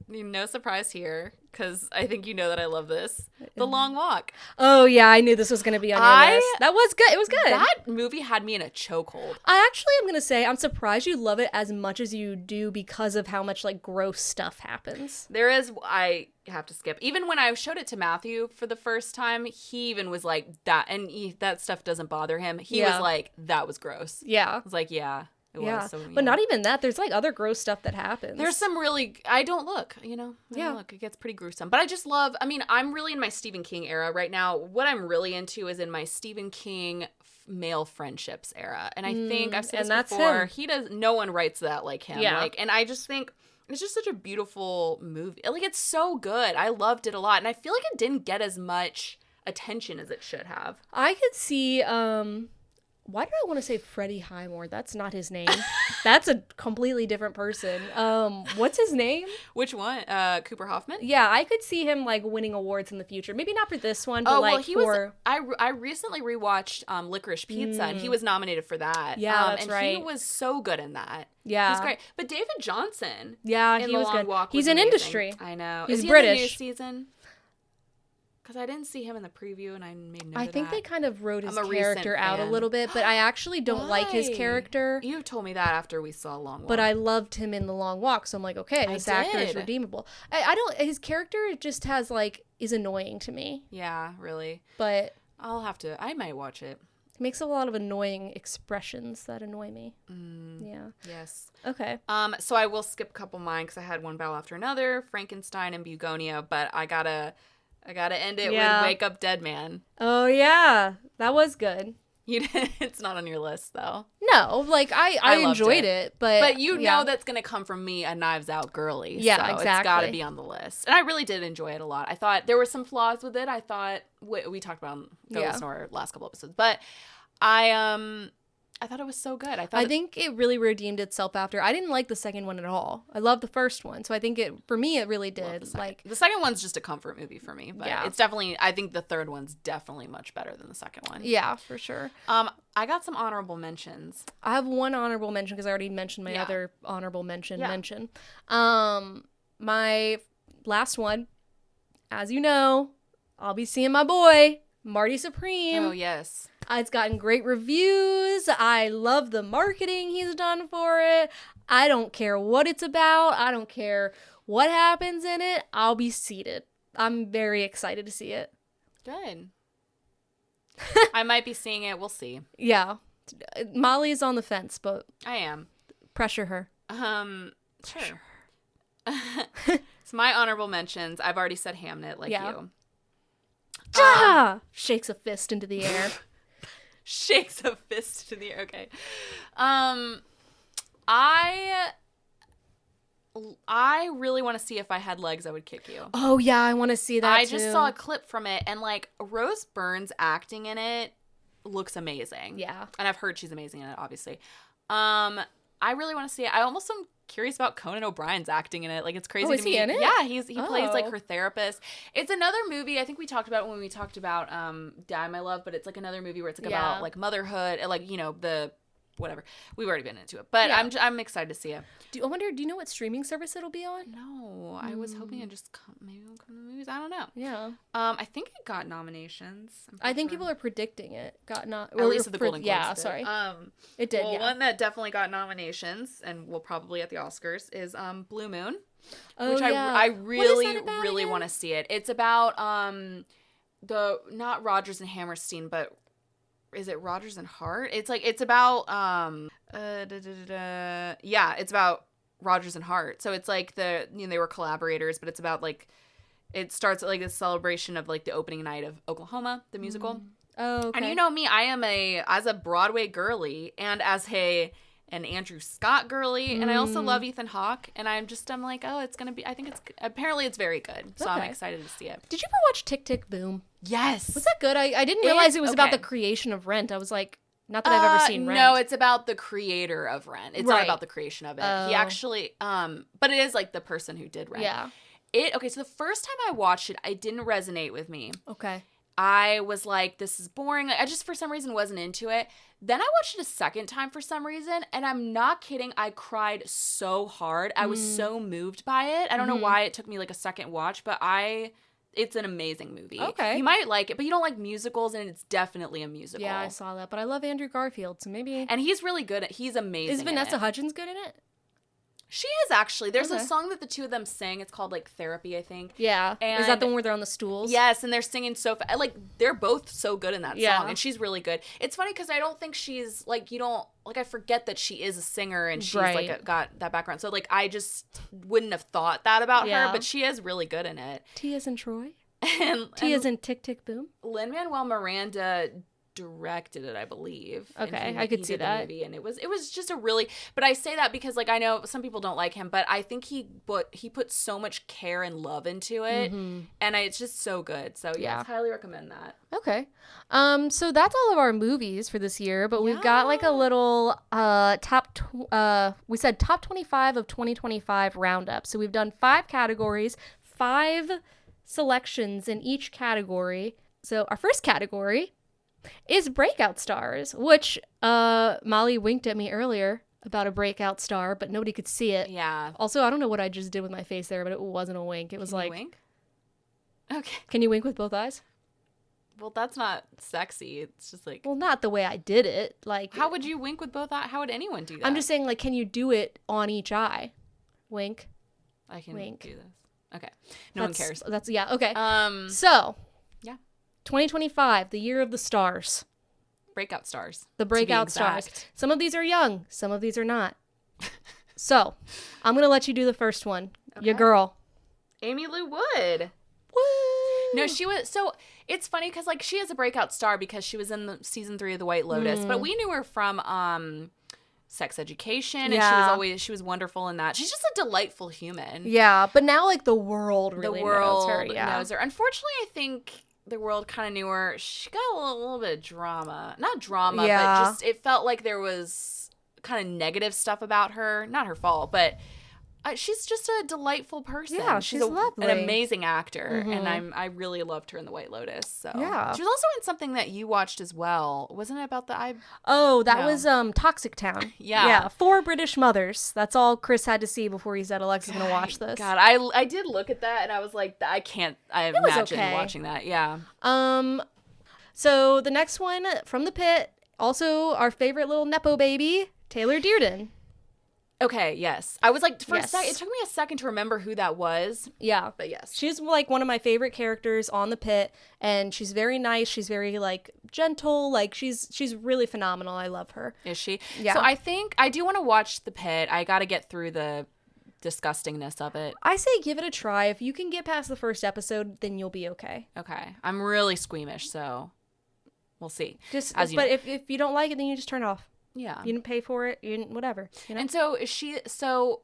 no surprise here, because I think you know that I love this. The Long Walk. Oh, yeah, I knew this was going to be on your list. That was good. It was good. That movie had me in a chokehold. I actually am going to say I'm surprised you love it as much as you do because of how much, like, gross stuff happens. I have to skip. Even when I showed it to Matthew for the first time, he even was like, that, and that stuff doesn't bother him. He was like, that was gross. Yeah. I was like, yeah. But not even that. There's, like, other gross stuff that happens. There's some really... I don't look, I don't look. It gets pretty gruesome. But I just love... I mean, I'm really in my Stephen King era right now. What I'm really into is in my Stephen King male friendships era. And I think I've said this before. No one writes that like him. Yeah. Like, and I just think it's just such a beautiful movie. Like, it's so good. I loved it a lot. And I feel like it didn't get as much attention as it should have. I could see... Why did I want to say Freddie Highmore? That's not his name. That's a completely different person. What's his name? Which one? Cooper Hoffman? Yeah, I could see him, like, winning awards in the future. Maybe not for this one, but I recently rewatched Licorice Pizza, and he was nominated for that. Yeah, that's right. And he was so good in that. Yeah, he's great. But David Johnson. Yeah, he was good. He's in Industry. I know. He's Is he British. In the new season? Because I didn't see him in the preview, and I made note of that. I think they kind of wrote his character out a little bit, but I actually don't like his character. You told me that after we saw Long Walk. But I loved him in The Long Walk, so I'm like, okay, this actor is redeemable. His character just has, like, is annoying to me. Yeah, really. But I might watch it. It makes a lot of annoying expressions that annoy me. Yeah. Yes. Okay. So I will skip a couple of mine because I had one battle after another, Frankenstein and Bugonia, but I gotta end it with Wake Up Dead Man. Oh, yeah. That was good. It's not on your list, though. No, like, I enjoyed it. But you know that's going to come from me, a Knives Out girly. Yeah, so exactly. It's got to be on the list. And I really did enjoy it a lot. I thought there were some flaws with it. I thought, we talked about those in our last couple episodes. But I thought it was so good. I think it really redeemed itself after. I didn't like the second one at all. I loved the first one. So I think for me, it really did. The second one's just a comfort movie for me. But it's definitely, I think the third one's definitely much better than the second one. Yeah, for sure. I got some honorable mentions. I have one honorable mention because I already mentioned my other honorable mention. My last one, as you know, I'll be seeing my boy, Marty Supreme. Oh, yes. It's gotten great reviews. I love the marketing he's done for it. I don't care what it's about. I don't care what happens in it. I'll be seated. I'm very excited to see it. Good. I might be seeing it. We'll see. Yeah. Molly's on the fence, but... I am. Pressure her. Sure. It's my honorable mentions. I've already said Hamnet, like you. Shakes a fist into the air. Shakes a fist into the air. Okay. I really want to see If I Had Legs, I Would Kick You. Oh, yeah, I want to see that, I just saw a clip from it, and, like, Rose Byrne's acting in it looks amazing. Yeah. And I've heard she's amazing in it, obviously. I really want to see it. I almost am curious about Conan O'Brien's acting in it. Like, it's crazy to me. Is he in it? Yeah, he plays, like, her therapist. It's another movie. I think we talked about it when we talked about Die, My Love, but it's, like, another movie where it's, like, about, like, motherhood and, like, you know, the... whatever. We've already been into it. But I'm excited to see it. I wonder, do you know what streaming service it'll be on? No. I was hoping it just maybe it'll come to the movies. I don't know. Yeah. I think it got nominations. I think people are predicting it got at least at the Golden Globes. Yeah, sorry. It did, well, one that definitely got nominations and will probably at the Oscars is Blue Moon. Oh, which yeah. I really, really again? want to see it. It's about not Rodgers and Hammerstein, but is it Rodgers and Hart? It's like, it's about, it's about Rodgers and Hart. So it's like they were collaborators, but it's about like, it starts at like a celebration of like the opening night of Oklahoma, the musical. Oh, okay. And you know me, I am as a Broadway girly and as an Andrew Scott girly, and I also love Ethan Hawke, and I'm like, oh, it's gonna be, I think apparently it's very good, so I'm excited to see it. Did you ever watch Tick Tick Boom? Yes. Was that good? I didn't realize it was about the creation of Rent. I was like, not that I've ever seen Rent. No, it's about the creator of Rent. It's not about the creation of it. He actually, but it is like the person who did Rent. Yeah. So the first time I watched it, it didn't resonate with me. Okay. I was like, this is boring. I just, for some reason, wasn't into it. Then I watched it a second time for some reason, and I'm not kidding. I cried so hard. I was so moved by it. I don't know why it took me like a second watch, but it's an amazing movie. Okay. You might like it, but you don't like musicals, and it's definitely a musical. Yeah, I saw that, but I love Andrew Garfield, so maybe. And he's really good he's amazing. Is Vanessa Hudgens good in it? She is, actually. There's a song that the two of them sing. It's called, like, Therapy, I think. Yeah. And is that the one where they're on the stools? Yes, and they're singing so fast. Like, they're both so good in that song, and she's really good. It's funny because I don't think she's, like, I forget that she is a singer and she's, like, got that background. So, like, I just wouldn't have thought that about her, but she is really good in it. T as in Troy? T as in Tick Tick Boom? Lin-Manuel Miranda directed it, I believe. Okay, I could see that. Movie, and it was just a really, but I say that because like I know some people don't like him, but I think he put so much care and love into it, and it's just so good. So yeah, I highly recommend that. Okay, so that's all of our movies for this year, but we've got like a little we said top 25 of 2025 roundup. So we've done 5 categories, 5 selections in each category. So our first category is breakout stars, which Molly winked at me earlier about a breakout star, but nobody could see it. Yeah. Also, I don't know what I just did with my face there, but it wasn't a wink. It was Can you wink? Okay. Can you wink with both eyes? Well, that's not sexy. It's just like... Well, not the way I did it. Like, how would you wink with both eyes? How would anyone do that? I'm just saying, like, can you do it on each eye? Wink. I can do this. Okay. No one cares. Okay. So... 2025, the year of the stars. Breakout stars. The breakout stars. Some of these are young. Some of these are not. So, I'm going to let you do the first one. Okay. Your girl. Amy Lou Wood. Woo! No, she was... So, it's funny because, like, she is a breakout star because she was in the season 3 of The White Lotus. But we knew her from Sex Education. And she was wonderful in that. She's just a delightful human. Yeah, but now, like, the world really knows her. Knows her. Unfortunately, I think... the world kind of knew her. She got a little bit of drama. Not drama, but just it felt like there was kind of negative stuff about her. Not her fault, but she's just a delightful person. Yeah, she's lovely. An amazing actor, and I really loved her in The White Lotus. So yeah, she was also in something that you watched as well. Wasn't it about the was Toxic Town. Yeah, 4 British mothers. That's all Chris had to see before he said Alexa's gonna watch this. God, I did look at that and I was like, I can't. I imagine watching that. Yeah. So the next one from the pit, also our favorite little nepo baby, Taylor Dearden. Okay, yes. I was like, for a second, it took me a second to remember who that was. Yeah. But yes. She's like one of my favorite characters on the pit, and she's very nice. She's very like gentle. Like she's really phenomenal. I love her. Is she? Yeah. So I think I do want to watch the pit. I got to get through the disgustingness of it. I say give it a try. If you can get past the first episode, then you'll be okay. Okay. I'm really squeamish, so we'll see. If you don't like it, then you just turn it off. Yeah. You didn't pay for it. You didn't, whatever. You know? And so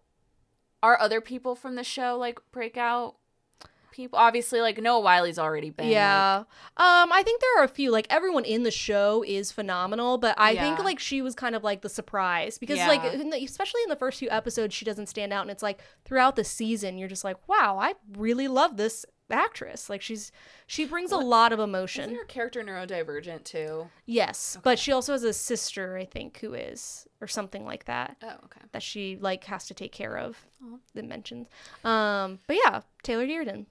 are other people from the show like breakout people? Obviously, like Noah Wiley's already been. Yeah. I think there are a few, like everyone in the show is phenomenal, but I think like she was kind of like the surprise because like especially in the first few episodes she doesn't stand out, and it's like throughout the season you're just like, wow, I really love this actress. Like she brings a lot of emotion. Isn't her character neurodivergent too? Yes, okay. But she also has a sister, I think, who is, or something like that. Oh, okay. That she like has to take care of. That mentions. But yeah, Taylor Dearden.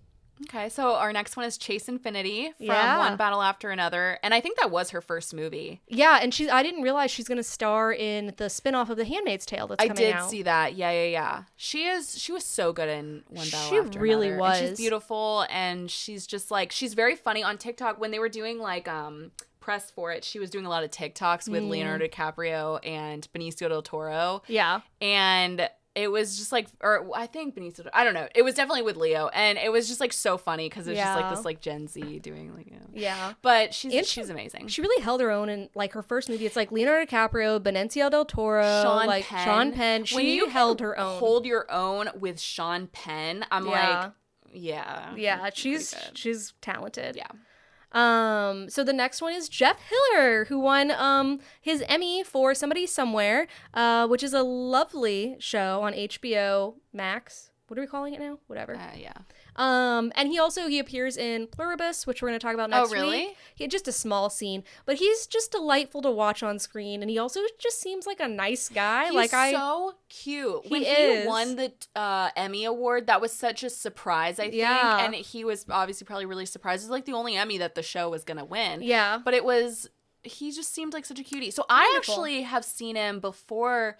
Okay, so our next one is Chase Infinity from One Battle After Another, and I think that was her first movie. Yeah, and I didn't realize she's going to star in the spinoff of The Handmaid's Tale that's coming out. I did see that. Yeah. She was so good in One Battle After Another. She really was. And she's beautiful, and she's just like, she's very funny on TikTok. When they were doing like press for it, she was doing a lot of TikToks with Leonardo DiCaprio and Benicio del Toro. Yeah. And it was just like, or I think Benicio, I don't know. It was definitely with Leo, and it was just like so funny because it's just like this like Gen Z doing like, yeah. But she's amazing. She really held her own in like her first movie. It's like Leonardo DiCaprio, Benicio del Toro, Sean Penn. She held her own. Hold your own with Sean Penn. I'm like, yeah. She's talented. Yeah. So the next one is Jeff Hiller, who won his Emmy for Somebody Somewhere, which is a lovely show on HBO Max. What are we calling it now? Whatever. Yeah. And he appears in Pluribus, which we're going to talk about next week. He had just a small scene, but he's just delightful to watch on screen, and he also just seems like a nice guy. He's so cute. When he won the Emmy Award, that was such a surprise, I think. Yeah. And he was obviously probably really surprised. It was like the only Emmy that the show was going to win. Yeah. But he just seemed like such a cutie. So I actually have seen him before.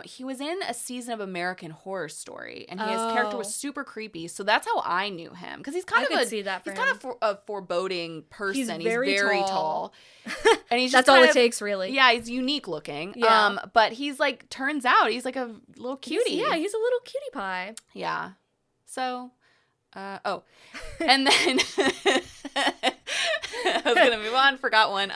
He was in a season of American Horror Story, and his character was super creepy. So that's how I knew him, because he's kind of a foreboding person. He's very tall, and he's just that's all it takes, really. Yeah, he's unique looking. Yeah. But he's like, turns out he's like a little cutie. He's a little cutie pie. Yeah. So, and then. I was gonna move on. Forgot one.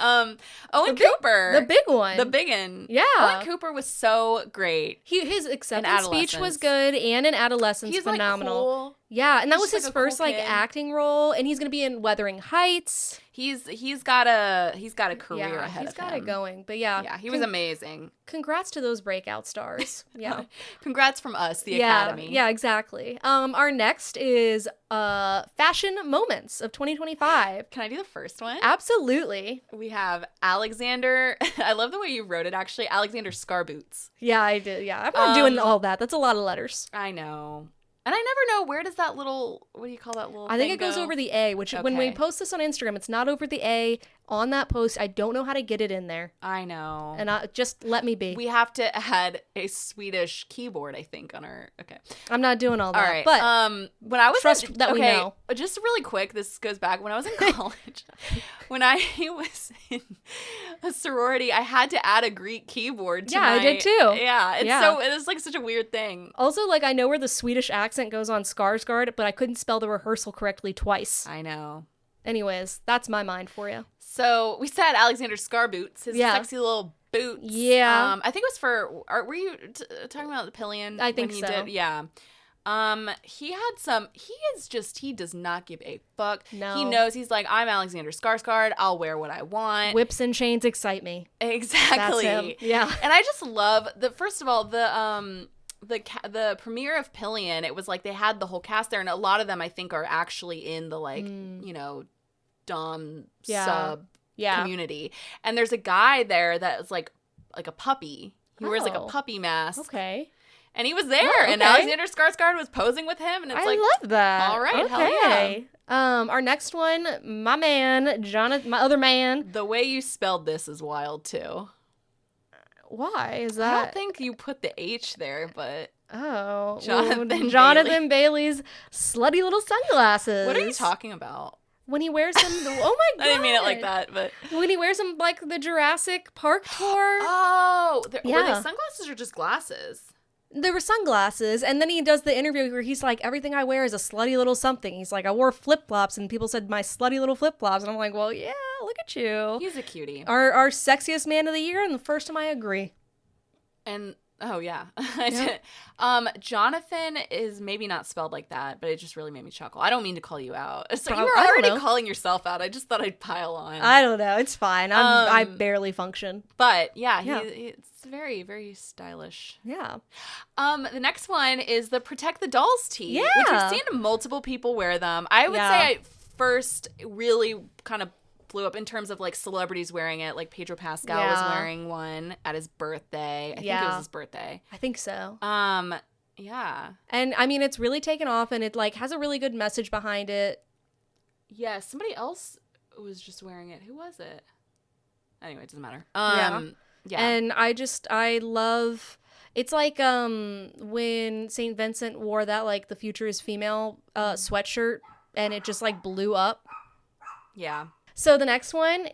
Owen Cooper, the big one, the biggin. Yeah, Owen Cooper was so great. His acceptance speech was good, and in Adolescence, he's phenomenal. Like, cool. Yeah, and that was his first cool acting role, and he's gonna be in Wuthering Heights. He's got a career ahead of him. He's got it going, but yeah, he was amazing. Congrats to those breakout stars. Yeah, congrats from us, the Academy. Yeah, exactly. Our next is fashion moments of 2025. Can I do the first one? Absolutely. We have Alexander. I love the way you wrote it. Actually, Alexander Scarboots. Yeah, I did. Yeah, I'm not doing all that. That's a lot of letters. I know. And I never know, where does that little, what do you call that little I think it goes over the A, which when we post this on Instagram, it's not over the A on that post. I don't know how to get it in there. I know. And just let me be. We have to add a Swedish keyboard, I think, on our, okay. I'm not doing all that. All right. But when I was we know. Just really quick, this goes back. When I was in college, when I was in a sorority, I had to add a Greek keyboard to I did too. Yeah. So it was like such a weird thing. Also, like, I know where the Swedish accent goes on Skarsgård, but I couldn't spell the rehearsal correctly twice. I know. Anyways, that's my mind for you. So we said Alexander Scarboots, his sexy little boots. Yeah. I think it was were you talking about the pillion? I think so. Yeah. He does not give a fuck. No. He knows, he's like, I'm Alexander Skarsgård. I'll wear what I want. Whips and chains excite me. Exactly. That's him. Yeah. And I just love first of all, the premiere of Pillion, it was like they had the whole cast there, and a lot of them I think are actually in the dom sub community. And there's a guy there that is like a puppy. He wears like a puppy mask. Okay. And he was there, and Alexander Skarsgård was posing with him, and it's I love that. All right, okay. Hell yeah. Our next one, my man, Jonathan, my other man. The way you spelled this is wild too. Why is that? I don't think you put the H there, but Jonathan Bailey's slutty little sunglasses. What are you talking about? When he wears them, oh my God. I didn't mean it like that, but. When he wears them like the Jurassic Park tour. Oh, were they sunglasses or just glasses? There were sunglasses, and then he does the interview where he's like, everything I wear is a slutty little something. He's like, I wore flip-flops, and people said my slutty little flip-flops, and I'm like, well, yeah, look at you. He's a cutie. Our sexiest man of the year, and the first time I agree. And, oh, yeah. Yep. Jonathan is maybe not spelled like that, but it just really made me chuckle. I don't mean to call you out. So you were I already calling yourself out. I just thought I'd pile on. I don't know. It's fine. I barely function. But, yeah. It's very, very stylish. Yeah. The next one is the Protect the Dolls tee. Yeah. Which we've seen multiple people wear them. I would say I first really kind of blew up in terms of like celebrities wearing it. Like Pedro Pascal was wearing one at his birthday. I think it was his birthday. I think so. Yeah. And I mean, it's really taken off, and it like has a really good message behind it. Yeah, somebody else was just wearing it. Who was it? Anyway, it doesn't matter. Yeah. And I love, it's like when St. Vincent wore that like the future is female sweatshirt, and it just like blew up. Yeah. So the next one,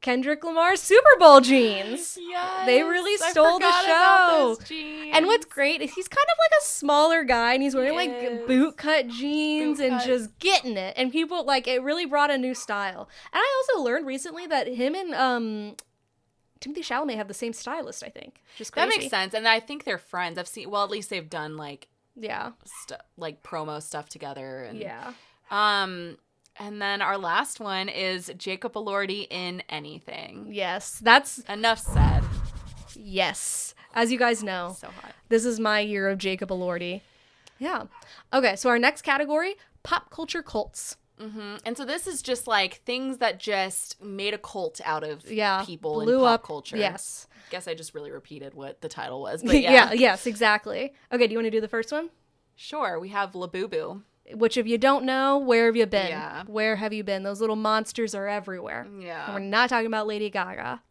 Kendrick Lamar's Super Bowl jeans. Yes. They really stole the show. And what's great is he's kind of like a smaller guy, and he's wearing like boot cut jeans and just getting it. And people like, it really brought a new style. And I also learned recently that him and Timothée Chalamet have the same stylist, I think. Just crazy. That makes sense. And I think they're friends. I've seen, well, at least they've done like, like promo stuff together. And, and then our last one is Jacob Elordi in Anything. Yes, that's... Enough said. Yes. As you guys know, so hot. This is my year of Jacob Elordi. Yeah. Okay, so our next category, pop culture cults. Mm-hmm. And so this is just like things that just made a cult out of people blew in pop up culture. Yes. I guess I just really repeated what the title was, but yeah. Yes, exactly. Okay, do you want to do the first one? Sure. We have Labubu. Which, if you don't know, where have you been? Yeah. Where have you been? Those little monsters are everywhere. Yeah. And we're not talking about Lady Gaga.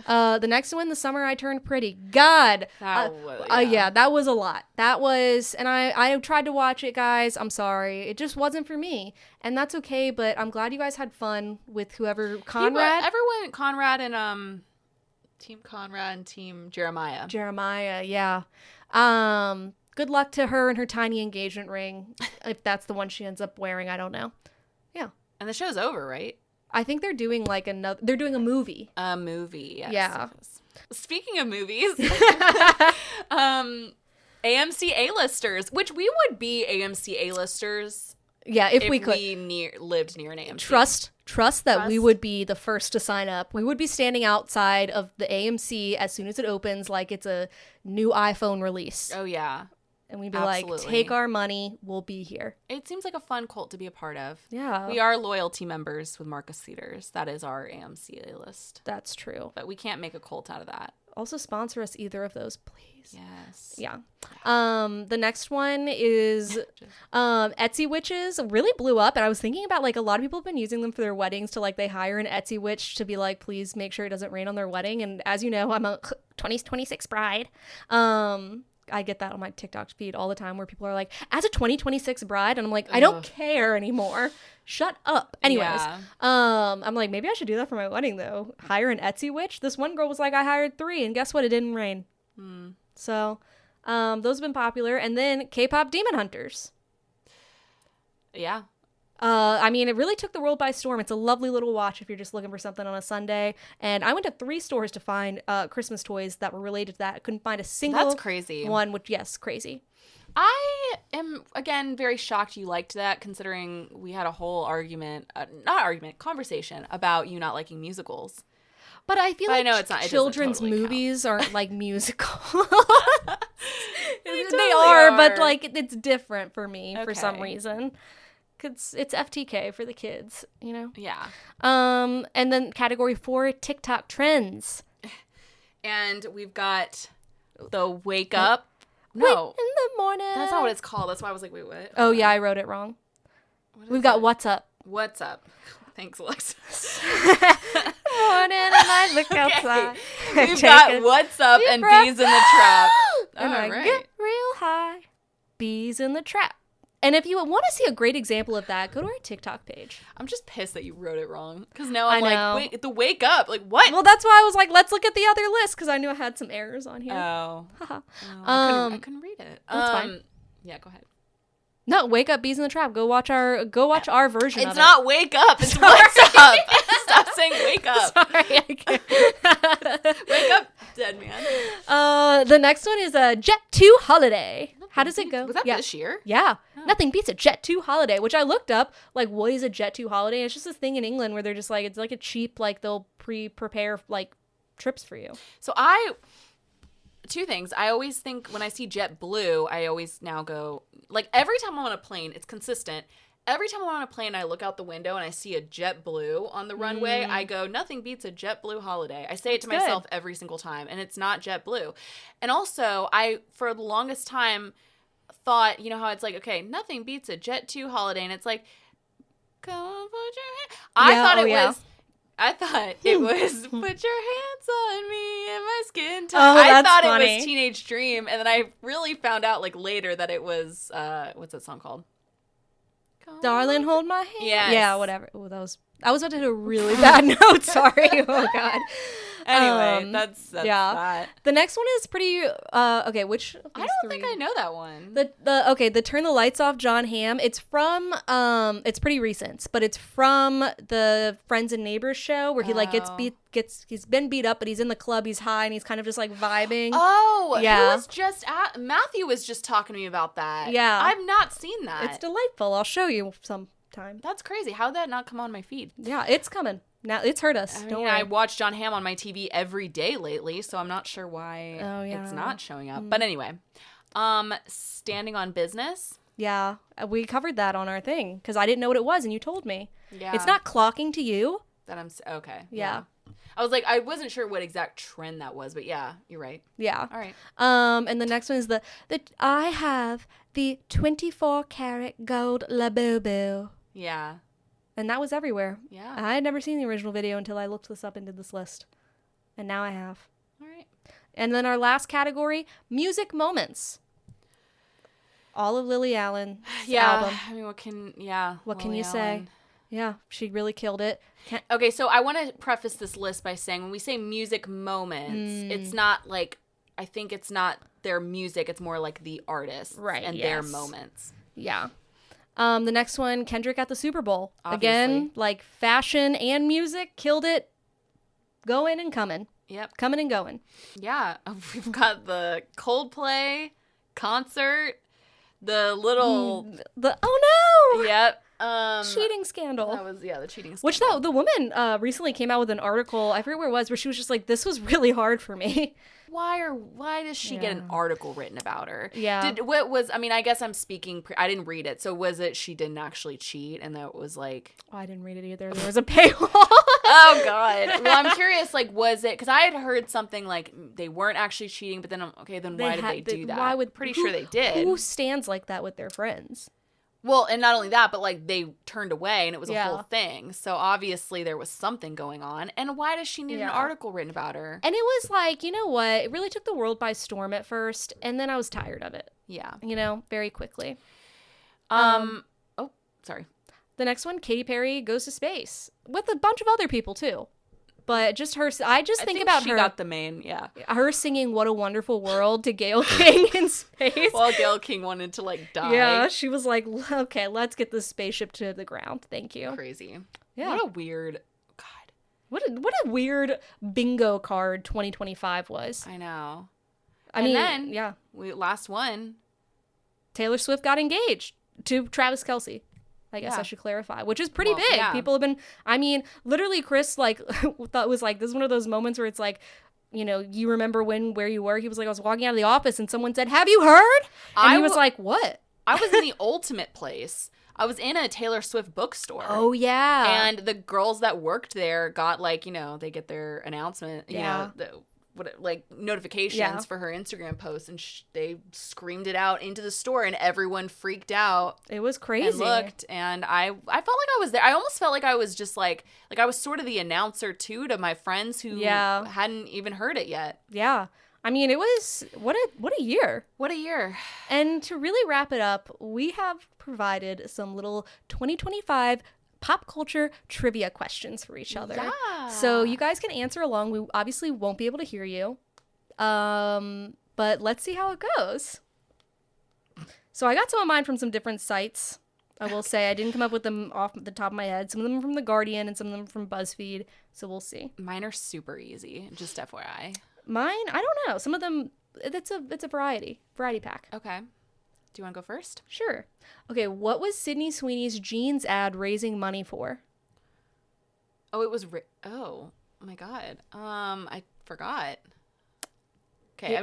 The next one, The Summer I Turned Pretty. God. That was a lot. That was, and I tried to watch it, guys. I'm sorry. It just wasn't for me. And that's okay, but I'm glad you guys had fun with whoever, Conrad. Everyone, Conrad and, Team Conrad and Team Jeremiah. Jeremiah, yeah. Good luck to her and her tiny engagement ring. If that's the one she ends up wearing, I don't know. Yeah. And the show's over, right? I think they're doing like they're doing a movie. A movie, yes. Yeah. Speaking of movies, AMC A-listers, which we would be AMC A-listers. Yeah, if we could. We lived near an AMC. Trust that we would be the first to sign up. We would be standing outside of the AMC as soon as it opens, like it's a new iPhone release. Oh, yeah. And we'd be like, take our money, we'll be here. It seems like a fun cult to be a part of. Yeah. We are loyalty members with Marcus Cedars. That is our AMC A-list. That's true. But we can't make a cult out of that. Also sponsor us, either of those, please. Yes. Yeah. The next one is Etsy witches. Really blew up, and I was thinking about like a lot of people have been using them for their weddings to like they hire an Etsy witch to be like, please make sure it doesn't rain on their wedding. And as you know, I'm a 2026 bride. I get that on my TikTok feed all the time where people are like, as a 2026 bride, and I'm like, I don't care anymore. Shut up. Anyways, I'm like, maybe I should do that for my wedding though. Hire an Etsy witch. This one girl was like, I hired 3, and guess what? It didn't rain. So, those have been popular. And then K-pop demon hunters. Yeah. I mean, it really took the world by storm. It's a lovely little watch if you're just looking for something on a Sunday. And I went to 3 stores to find Christmas toys that were related to that. I couldn't find a single That's crazy. one, which, yes, crazy. I am, again, very shocked you liked that, considering we had a whole conversation about you not liking musicals. But I feel like I know it's not, children's totally movies aren't like musical. They they are, but like it's different for me for some Okay. reason. Cause it's FTK for the kids, you know? Yeah. And then category 4, TikTok trends. And we've got the wake up. Wait No, in the morning. that's not what it's called. That's why I was like, wait, what? Oh yeah, I wrote it wrong. We've got What's Up. What's up? Thanks, Alexis. Morning and I look outside. We've got What's Up and breath. Bees in the Trap. And I right. get real high. Bees in the trap. And if you want to see a great example of that, go to our TikTok page. I'm just pissed that you wrote it wrong. Because now I'm like, wait, the wake up. Like, what? Well, that's why I was like, let's look at the other list. Because I knew I had some errors on here. Oh. I couldn't read it. That's fine. Yeah, go ahead. No, Wake Up, Bees in the Trap. Go watch our version of it. It's not Wake Up. It's What's Up. Stop saying Wake Up. Sorry, I can't. Wake Up, dead man. The next one is a Jet 2 Holiday. How does it go? Was that this year? Yeah. Oh. Nothing beats a Jet 2 holiday, which I looked up. Like, what is a Jet 2 holiday? It's just this thing in England where they're just like, it's like a cheap, like, they'll prepare like, trips for you. So two things. I always think when I see JetBlue, I always now go, like, every time I'm on a plane, it's consistent. Every time I'm on a plane, I look out the window and I see a JetBlue on the runway. I go, nothing beats a JetBlue holiday. I say it to myself every single time, and it's not JetBlue. And also, I, for the longest time, thought, you know how it's like, okay, nothing beats a Jet 2 holiday, and it's like, come on, put your hand. I thought it was put your hands on me and my skin tight. I thought funny. It was Teenage Dream, and then I really found out like later that it was what's that song called? Darling, hold my hand. Yes. Yeah, whatever. Oh, I was about to hit a really bad note. Sorry. Oh God. Anyway, that's that. The next one is pretty okay, which I don't think I know that one. The Turn the Lights Off John Hamm. It's from it's pretty recent, but it's from the Friends and Neighbors show where he like he's been beat up, but he's in the club, he's high, and he's kind of just like vibing. Oh, yeah. Matthew was just talking to me about that. Yeah. I've not seen that. It's delightful. I'll show you sometime. That's crazy. How'd that not come on my feed? Yeah, it's coming. Now it's hurt us. Don't worry. I watch John Hamm on my TV every day lately, so I'm not sure why it's not showing up. But anyway, Standing on Business. Yeah, we covered that on our thing because I didn't know what it was, and you told me. Yeah, it's not clocking to you. Okay. Yeah. I was like, I wasn't sure what exact trend that was, but yeah, you're right. Yeah. All right. And the next one is I have the 24 karat gold Labubu. Yeah. And that was everywhere. Yeah. I had never seen the original video until I looked this up and did this list. And now I have. All right. And then our last category, music moments. All of Lily Allen's album. I mean, what can you say? Yeah, she really killed it. Okay, so I want to preface this list by saying when we say music moments, it's not like, I think it's not their music, it's more like the artist and their moments. Yeah. The next one, Kendrick at the Super Bowl. Obviously. Again, like fashion and music, killed it. Going and coming. Yep. Coming and going. Yeah. We've got the Coldplay concert, the little... oh no! Yep. Cheating scandal. That was, the cheating scandal. Which the woman recently came out with an article, I forget where it was, where she was just like, this was really hard for me. Why does she get an article written about her? Yeah. I guess I'm speaking, I didn't read it. So was it she didn't actually cheat and that was like... Oh, I didn't read it either. There was a paywall. Oh, God. Well, I'm curious, like, was it... Because I had heard something like they weren't actually cheating, but then, then why did they do that? Pretty sure they did. Who stands like that with their friends? Well, and not only that, but, like, they turned away, and it was a whole thing. So, obviously, there was something going on. And why does she need an article written about her? And it was like, you know what? It really took the world by storm at first, and then I was tired of it. Yeah. Very quickly. Sorry. The next one, Katy Perry goes to space. With a bunch of other people, too. But just her, I think about she her. She got the main, her singing "What a Wonderful World" to Gayle King in space. While Gayle King wanted to like die. Yeah, she was like, "Okay, let's get this spaceship to the ground. Thank you." Crazy. Yeah. What a weird. God. What a weird bingo card 2025 was. I know. Last one. Taylor Swift got engaged to Travis Kelce. I guess I should clarify, which is pretty big. Yeah. People have been, literally Chris, like, thought was like, this is one of those moments where it's like, you remember where you were? He was like, I was walking out of the office and someone said, have you heard? And he was like, what? I was in the ultimate place. I was in a Taylor Swift bookstore. Oh, yeah. And the girls that worked there got like, they get their announcement, notifications for her Instagram post, and they screamed it out into the store, and everyone freaked out. It was crazy. And looked, and I felt like I was there. I almost felt like I was just like I was sort of the announcer too to my friends who hadn't even heard it yet. Yeah. I mean, it was what a year. What a year. And to really wrap it up, we have provided some little 2025 pop culture trivia questions for each other. Yeah. So you guys can answer along. We obviously won't be able to hear you. But let's see how it goes. So I got some of mine from some different sites. I will say I didn't come up with them off the top of my head. Some of them are from The Guardian and some of them from BuzzFeed. So we'll see. Mine are super easy, just FYI. Mine, I don't know. Some of them, it's a variety pack. Okay. Do you want to go first? Sure. Okay, what was Sydney Sweeney's jeans ad raising money for? Oh, it was... oh my God. I forgot. Okay,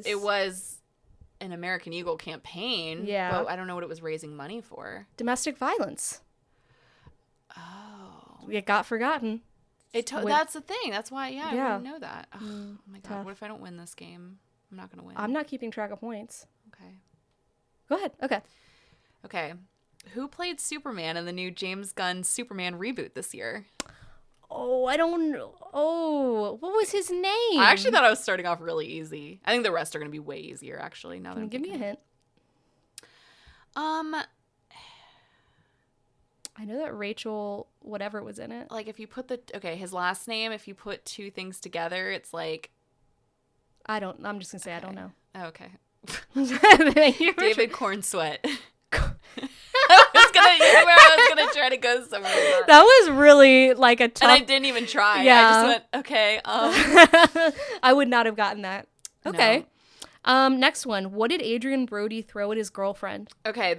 it was an American Eagle campaign. Yeah. But I don't know what it was raising money for. Domestic violence. Oh. It got forgotten. That's the thing. That's why, I didn't know that. Oh my God. Tough. What if I don't win this game? I'm not going to win. I'm not keeping track of points. Okay. Go ahead. Okay. Who played Superman in the new James Gunn Superman reboot this year? Oh, I don't know. Oh, what was his name? I actually thought I was starting off really easy. I think the rest are going to be way easier, actually. Now that I'm give me a hint. I know that Rachel whatever was in it. Like if you put his last name, if you put two things together, it's like... I'm just going to say I don't know. Oh, okay. Thank you. David Cornsweet. I was gonna try to go somewhere. That was really like a tough... And I didn't even try. Yeah. I just went, okay. I would not have gotten that. Okay. No. Next one. What did Adrian Brody throw at his girlfriend? Okay,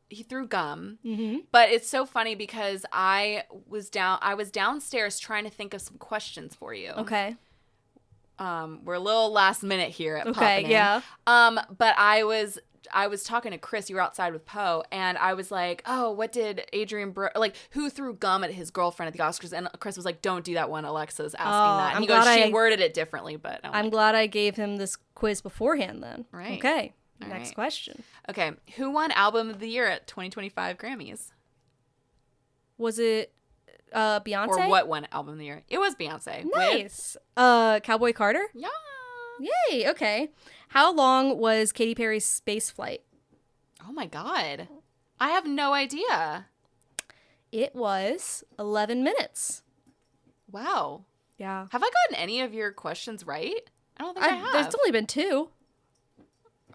he threw gum. Mm-hmm. But it's so funny because I was downstairs trying to think of some questions for you. Okay. We're a little last minute here at Okay, Poppin' yeah. But I was talking to Chris. You were outside with Poe, and I was like, "Oh, what did who threw gum at his girlfriend at the Oscars?" And Chris was like, "Don't do that one. Alexa's asking that." And he goes, "She worded it differently, but I'm glad I gave him this quiz beforehand. Then, right? Okay, next question. Okay, who won Album of the Year at 2025 Grammys? Was it Beyonce? Or what won Album of the Year? It was Beyonce. Nice. Cowboy Carter? Yeah. Yay, okay. How long was Katy Perry's space flight? Oh my God. I have no idea. It was 11 minutes. Wow. Yeah. Have I gotten any of your questions right? I don't think I have. There's only been 2.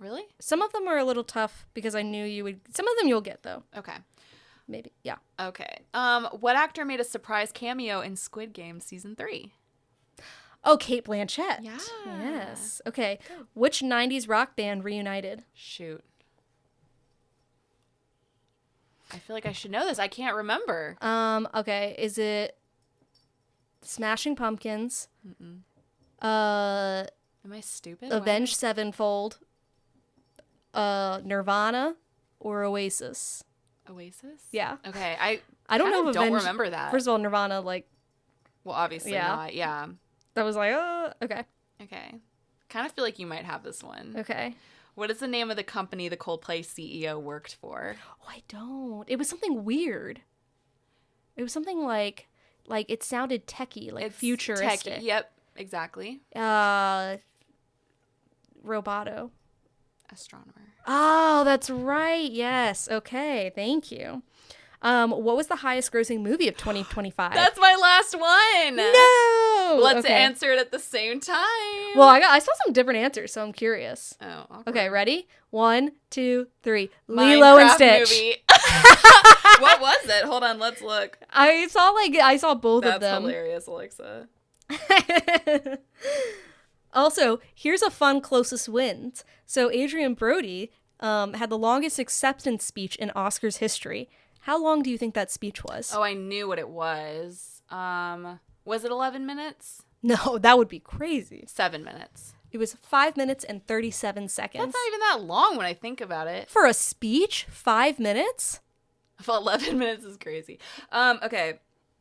Really? Some of them are a little tough because I knew you would. Some of them you'll get, though. Okay. Maybe. Yeah. Okay. What actor made a surprise cameo in Squid Game Season 3? Oh, Cate Blanchett. Yeah. Yes. Okay. Good. Which 90s rock band reunited? Shoot. I feel like I should know this. I can't remember. Okay. Is it Smashing Pumpkins? Mm-mm. Am I stupid? Avenged Sevenfold, Nirvana, or Oasis? Oasis? Yeah. Okay. I don't know if don't remember that. First of all, Nirvana, like... Well, obviously not. Yeah. That was like, oh, okay. Okay. Kind of feel like you might have this one. Okay. What is the name of the company the Coldplay CEO worked for? Oh, I don't. It was something weird. It was something like it sounded techie, like it's futuristic. Techie. Yep, exactly. Roboto. Astronomer. Oh, that's right. Yes. Okay. Thank you. What was the highest grossing movie of 2025? That's my last one. No. Let's answer it at the same time. Well, I saw some different answers, so I'm curious. Oh. Awkward. Okay. Ready? 1, 2, 3. Minecraft Lilo and Stitch. Movie. What was it? Hold on. Let's look. I saw both of them. That's hilarious, Alexa. Also, here's a fun closest wins. So Adrian Brody had the longest acceptance speech in Oscars history. How long do you think that speech was? Oh, I knew what it was. Was it 11 minutes? No, that would be crazy. 7 minutes. It was 5 minutes and 37 seconds. That's not even that long when I think about it. For a speech? 5 minutes? Well, 11 minutes is crazy. Okay.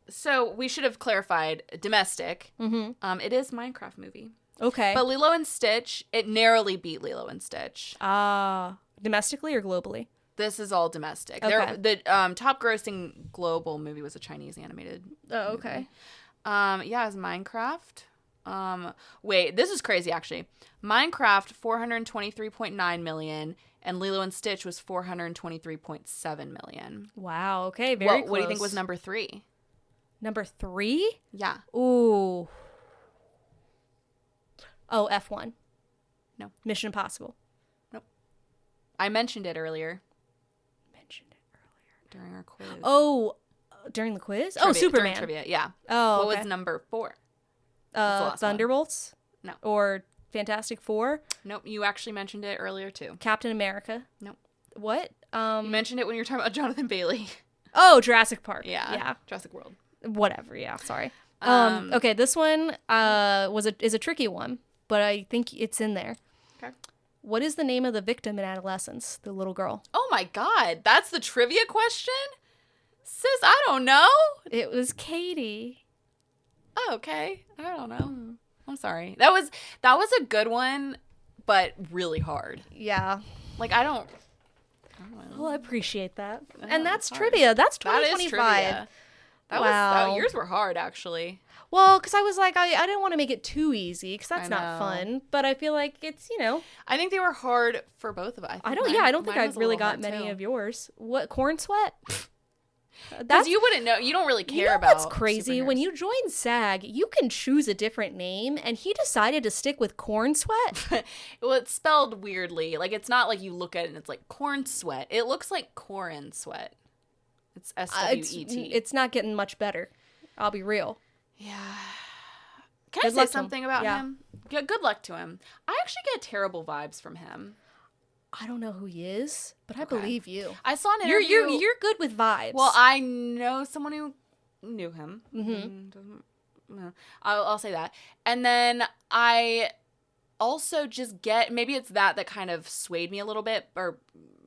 So we should have clarified domestic. Mm-hmm. It is Minecraft movie. Okay. But Lilo and Stitch, it narrowly beat Lilo and Stitch. Domestically or globally? This is all domestic. Okay. The top grossing global movie was a Chinese animated Oh, okay. movie. Yeah, it was Minecraft. Wait, this is crazy, actually. Minecraft, 423.9 million, and Lilo and Stitch was 423.7 million. Wow, okay, very close. What do you think was number 3? Number 3? Yeah. Ooh. Oh, F1. No. Mission Impossible. Nope. I mentioned it earlier. During our quiz. Oh, during the quiz? Trivia, Superman. During trivia, yeah. Oh, What okay. was number 4? Thunderbolts? No. Or Fantastic Four? Nope, you actually mentioned it earlier, too. Captain America? Nope. What? You mentioned it when you were talking about Jonathan Bailey. Oh, Jurassic Park. Yeah. Jurassic World. Whatever, yeah, sorry. Okay, this one is a tricky one, but I think it's in there. Okay. What is the name of the victim in adolescence, the little girl? Oh my God, that's the trivia question? Sis, I don't know. It was Katy. Oh, okay. I don't know. I'm sorry. That was a good one, but really hard. Yeah. Like, I don't know. Well, I appreciate that. Oh, And that's trivia. That's 2025. That is trivia. Yours were hard, actually. Well, because I was like, I didn't want to make it too easy because that's not fun. But I feel like it's, I think they were hard for both of us. I don't think I really got many of yours. What, Corn Sweat? Because you wouldn't know. You don't really care about. What's crazy? When you join SAG, you can choose a different name, and he decided to stick with Corn Sweat. Well, it's spelled weirdly. Like, it's not like you look at it and it's like Corn Sweat. It looks like Corin Sweat. It's SWET. It's not getting much better. I'll be real. Yeah. Can I say something about him? Yeah, good luck to him. I actually get terrible vibes from him. I don't know who he is, but I believe you. I saw an interview. You're good with vibes. Well, I know someone who knew him. Mm-hmm. I'll say that. And then I also just maybe it's that kind of swayed me a little bit or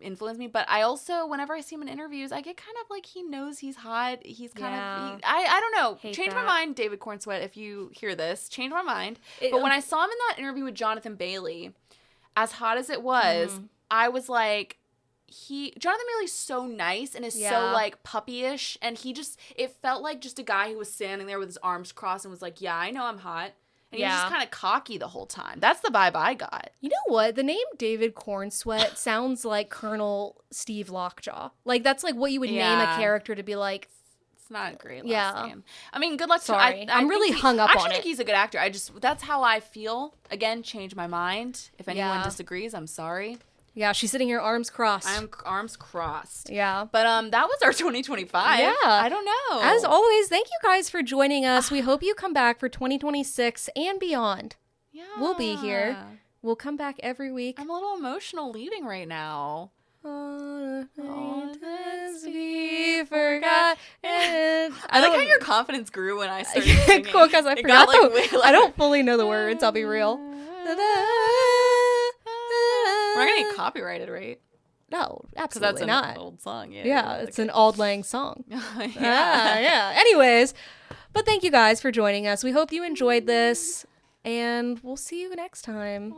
influenced me, but I also, whenever I see him in interviews, I get kind of like he knows he's hot. He's kind of, I don't know. Change my mind, David Cornsweat, if you hear this. Change my mind. But when I saw him in that interview with Jonathan Bailey, as hot as it was, I was like, Jonathan Bailey's so nice and is so like puppyish, and it felt like just a guy who was standing there with his arms crossed and was like, yeah, I know I'm hot. And he's just kind of cocky the whole time. That's the vibe I got. You know what? The name David Cornsweat sounds like Colonel Steve Lockjaw. Like, that's like what you would name a character to be like. It's not a great last name. I mean, good luck to him. I'm really hung up on it. I actually think he's a good actor. That's how I feel. Again, change my mind. If anyone disagrees, I'm sorry. Yeah, she's sitting here arms crossed. I'm arms crossed. Yeah. But that was our 2025. Yeah. I don't know. As always, thank you guys for joining us. We hope you come back for 2026 and beyond. Yeah. We'll be here. We'll come back every week. I'm a little emotional leaving right now. All things we forgot. I like how your confidence grew when I started singing. Cool, because I forgot. I don't fully know the words. I'll be real. We're not gonna get copyrighted, right? No, absolutely not. That's an old song. Yeah, it's an Auld Lang song. Yeah. Anyways, but thank you guys for joining us. We hope you enjoyed this, and we'll see you next time.